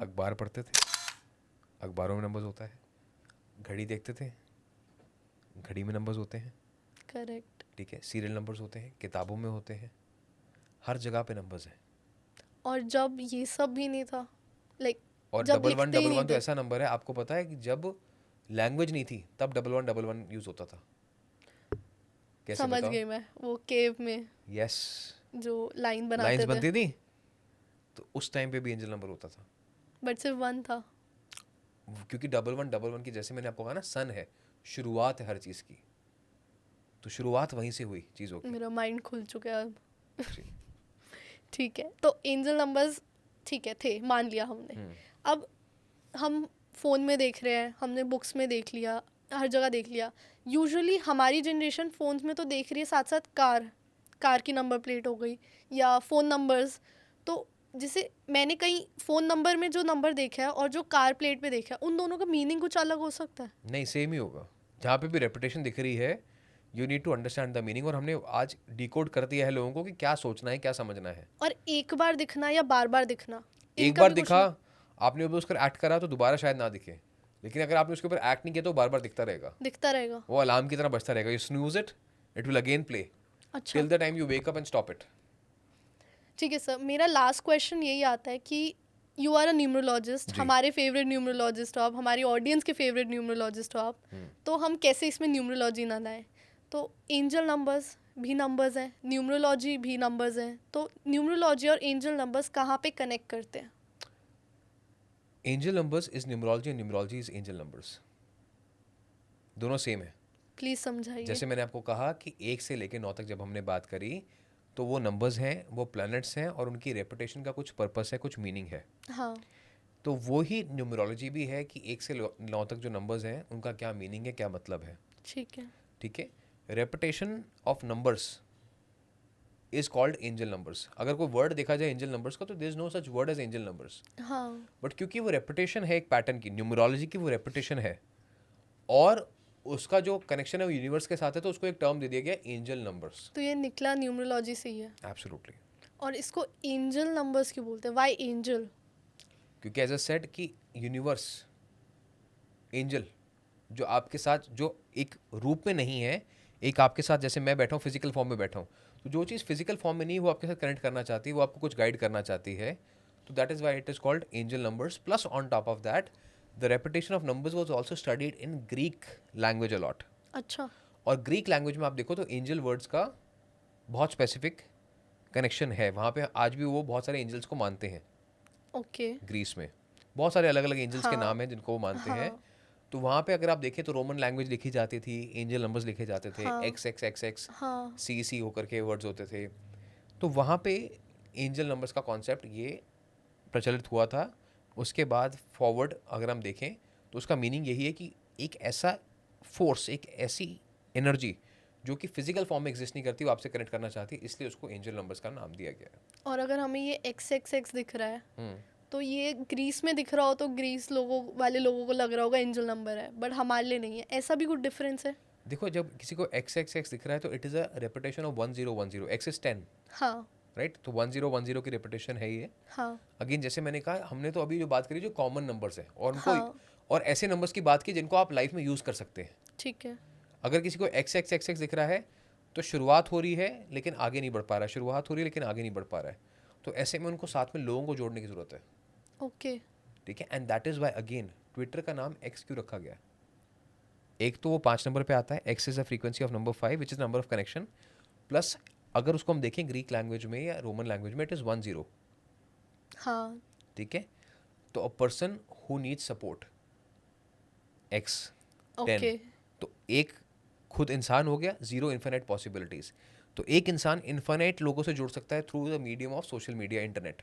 अखबार पढ़ते थे, अखबारों में नंबर्स होता है। घड़ी देखते थे, घड़ी में नंबर्स होते हैं। करेक्ट। ठीक है, सीरियल नंबर्स होते हैं, किताबों में होते हैं, हर जगह पे नंबर्स हैं। और जब ये सब भी नहीं था, लाइक और जब डबल वन लिखते ही डबल नहीं वन तो थे। ऐसा नंबर है, आपको पता है कि जब लैंग्वेज नहीं थी तब डबल वन यूज़ होता था। कैसे समझ बताओ? गई मैं, वो केव में यस, जो लाइन लाइंस बनाते थे। बनती थी, तो उस टाइम पे भी एंजल नंबर होता था, बट सिर्फ 1 था। क्योंकि 1111 की, जैसे मैंने आपको कहा ना, सन है, शुरुआत है हर चीज़ की, तो शुरुआत वहीं से हुई चीज़ों की। मेरा माइंड खुल चुका है अब। जी। ठीक है, तो एंजल नंबर्स ठीक है थे, मान लिया हमने। अब हम फ़ोन में देख रहे हैं, हमने बुक्स में देख लिया, हर जगह देख लिया। यूजुअली हमारी जनरेशन फ़ोन्स में तो देख रही है, साथ साथ कार की नंबर प्लेट हो गई या फ़ोन नंबर्स। तो जैसे मैंने कहीं फ़ोन नंबर में जो नंबर देखा है और जो कार प्लेट पे देखा है, उन दोनों का मीनिंग कुछ अलग हो सकता है? नहीं, सेम ही होगा। जहाँ पे भी रेपुटेशन दिख रही है, you need to understand the meaning, और हमने आज डिकोड कर दिया है लोगों को कि क्या सोचना है, क्या समझना है। और एक बार दिखना या बार बार दिखना, एक इनका बार भी कुछ दिखा, आपने उस पर एक्ट करा तो दोबारा शायद ना दिखे, लेकिन अगर आपने उसके ऊपर एक्ट नहीं किया तो बार बार दिखता रहेगा, दिखता रहेगा। वो अलार्म की तरह बजता रहेगा। You snooze it, it will again play अच्छा, till the time you wake up and stop it. ठीक है सर, मेरा लास्ट क्वेश्चन यही आता है कि यू आर अ न्यूमरोलॉजिस्ट, जी। हमारे फेवरेट न्यूमरोलॉजिस्ट हो आप, हमारी ऑडियंस के फेवरेट न्यूमरोलॉजिस्ट हो आप, तो हम कैसे इसमें न्यूमरोलॉजी ना लाएं? तो एंजल नंबर्स भी नंबर्स हैं, न्यूमरोलॉजी भी नंबर्स हैं, तो न्यूमरोलॉजी और एंजल नंबर्स कहाँ पे कनेक्ट करते हैं? Angel numbers is numerology and numerology is angel numbers, दोनों सेम है। प्लीज़ समझाइए। जैसे मैंने आपको कहा कि 1 से लेकर 9 तक जब हमने बात करी, तो वो नंबर्स हैं, वो प्लैनेट्स हैं, और उनकी रेपुटेशन का कुछ पर्पस है, कुछ मीनिंग है। हाँ, तो वो ही न्यूमरोलॉजी भी है कि 1 से 9 तक जो नंबर्स हैं उनका क्या मीनिंग है, क्या मतलब है। ठीक है। ठीक है। Reputation of numbers is called angel numbers. अगर कोई वर्ड देखा जाए एंजल नंबर्स का, तो there is no such word as angel numbers, हाँ, बट क्योंकि वो रेपुटेशन है एक पैटर्न की, न्यूमरोलॉजी की वो रेपुटेशन है, और उसका जो कनेक्शन है वो यूनिवर्स के साथ है, तो उसको एक टर्म दे दिया गया एंजल नंबर्स। तो ये निकला न्यूमरोलॉजी से ही है। एब्सोल्युटली। और इसको एंजल नंबर्स क्यों बोलते हैं? Why angel? क्योंकि एज अ सेड कि यूनिवर्स, एंजल जो आपके साथ, जो एक रूप में नहीं है, एक आपके साथ, जैसे मैं बैठा हूँ फिजिकल फॉर्म में बैठा हूँ, तो जो चीज़ फिजिकल फॉर्म में नहीं वो आपके साथ कनेक्ट करना चाहती है, वो आपको कुछ गाइड करना चाहती है, तो that is why it is called angel numbers. Plus on top of that, the reputation of numbers was also studied in Greek language a lot. अच्छा, और ग्रीक लैंग्वेज में आप देखो तो एंजल वर्ड्स का बहुत स्पेसिफिक कनेक्शन है, वहाँ पे आज भी वो बहुत सारे एंजल्स को मानते हैं। ओके। ग्रीस में बहुत सारे अलग अलग एंजल्स के हाँ, नाम हैं जिनको वो मानते हैं। हाँ, तो वहाँ पे अगर आप देखें तो रोमन लैंग्वेज लिखी जाती थी, एंजल नंबर्स लिखे जाते थे, हाँ, एक्स एक्स एक्स एक्स हाँ, सी सी होकर के वर्ड्स होते थे। तो वहाँ पे एंजल नंबर्स का कॉन्सेप्ट ये प्रचलित हुआ था। उसके बाद फॉरवर्ड अगर हम देखें तो उसका मीनिंग यही है कि एक ऐसा फोर्स, एक ऐसी एनर्जी जो कि फिजिकल फॉर्म में एग्जिस्ट नहीं करती, वो आपसे कनेक्ट करना चाहती है, इसलिए उसको एंजल नंबर्स का नाम दिया गया है। और अगर हमें ये एक्स एक्स एक्स दिख रहा है, हम्म। तो ये ग्रीस में दिख रहा हो तो ग्रीस लोगों वाले लोगों को लग रहा होगा एंजल नंबर है, बट हमारे लिए नहीं है। ऐसा भी कुछ डिफरेंस है? देखो, जब किसी को एक्स एक्स एक्स दिख रहा है तो it is a reputation of 1010, x is 10, हाँ, राइट। तो 1010 की रेपुटेशन है ये। हाँ, अगेन जैसे मैंने कहा, हमने तो अभी जो बात करी जो कॉमन नंबर्स हैं, और उनको हाँ, और ऐसे नंबर्स की बात की जिनको आप लाइफ में यूज़ कर सकते हैं। ठीक है। अगर किसी को एक्स एक्स एक्स एक्स दिख रहा है तो शुरुआत हो रही है लेकिन आगे नहीं बढ़ पा रहा है, शुरुआत हो रही है लेकिन आगे नहीं बढ़ पा रहा है, तो ऐसे में उनको साथ में लोगों को जोड़ने की ज़रूरत है। ओके, ठीक है। And that is why again Twitter का नाम एक्स क्यों रखा गया। एक तो वो 5 नंबर पे आता है, x is a frequency of number 5 which is number of connection, plus अगर उसको हम देखें ग्रीक लैंग्वेज में या रोमन लैंग्वेज में, इट इज़ 10। हाँ, ठीक है। तो a person who needs support, x 10, okay, तो एक खुद इंसान हो गया, 0 इन्फिनिट पॉसिबिलिटीज़। तो एक इंसान इन्फिनिट लोगों से जुड़ सकता है through the medium of social media, internet.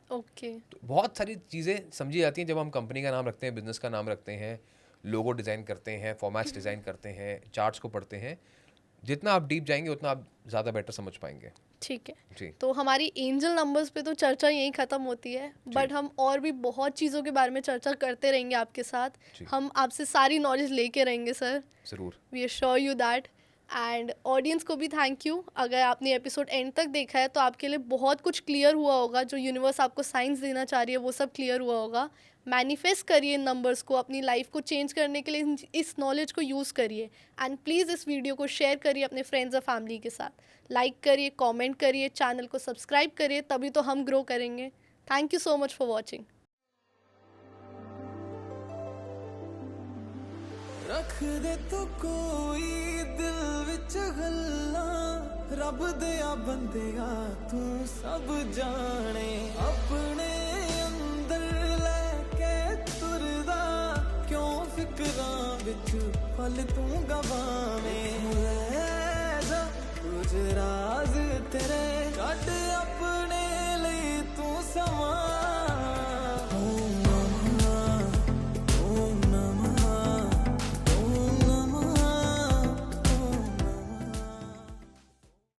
Okay, तो बहुत सारी चीज़ें समझी जाती हैं जब हम कंपनी का नाम रखते हैं, बिजनेस का नाम रखते हैं, लोगो डिज़ाइन करते हैं, फॉर्मेट्स डिज़ाइन करते हैं, चार्ट्स को पढ़ते हैं। जितना आप डीप जाएंगे उतना आप ज़्यादा बेटर समझ पाएंगे। ठीक है। जी। तो हमारी एंजल नंबर्स पे तो चर्चा यहीं ख़त्म होती है, बट हम और भी बहुत चीज़ों के बारे में चर्चा करते रहेंगे आपके साथ। जी। हम आपसे सारी नॉलेज लेके रहेंगे सर, ज़रूर। We assure you that. And audience को भी थैंक यू। अगर आपने एपिसोड एंड तक देखा है तो आपके लिए बहुत कुछ क्लियर हुआ होगा, जो यूनिवर्स आपको साइंस देना चाह रही है वो सब क्लियर हुआ होगा। मैनिफेस्ट करिए इन नंबर्स को, अपनी लाइफ को चेंज करने के लिए इस नॉलेज को यूज़ करिए। एंड प्लीज़ इस वीडियो को शेयर करिए अपने फ्रेंड्स और फैमिली के साथ, लाइक करिए, कमेंट करिए, चैनल को सब्सक्राइब करिए, तभी तो हम ग्रो करेंगे। Thank you so much for watching. रख दे तू कोई दिल विच गल्लां, रब दिया बंदिया तू सब जाने अपने अंदर लेके तुरदा क्यों फिक्रां विच पल तू गवावें जा कुछ राज तेरे कट अपने लिए तू समा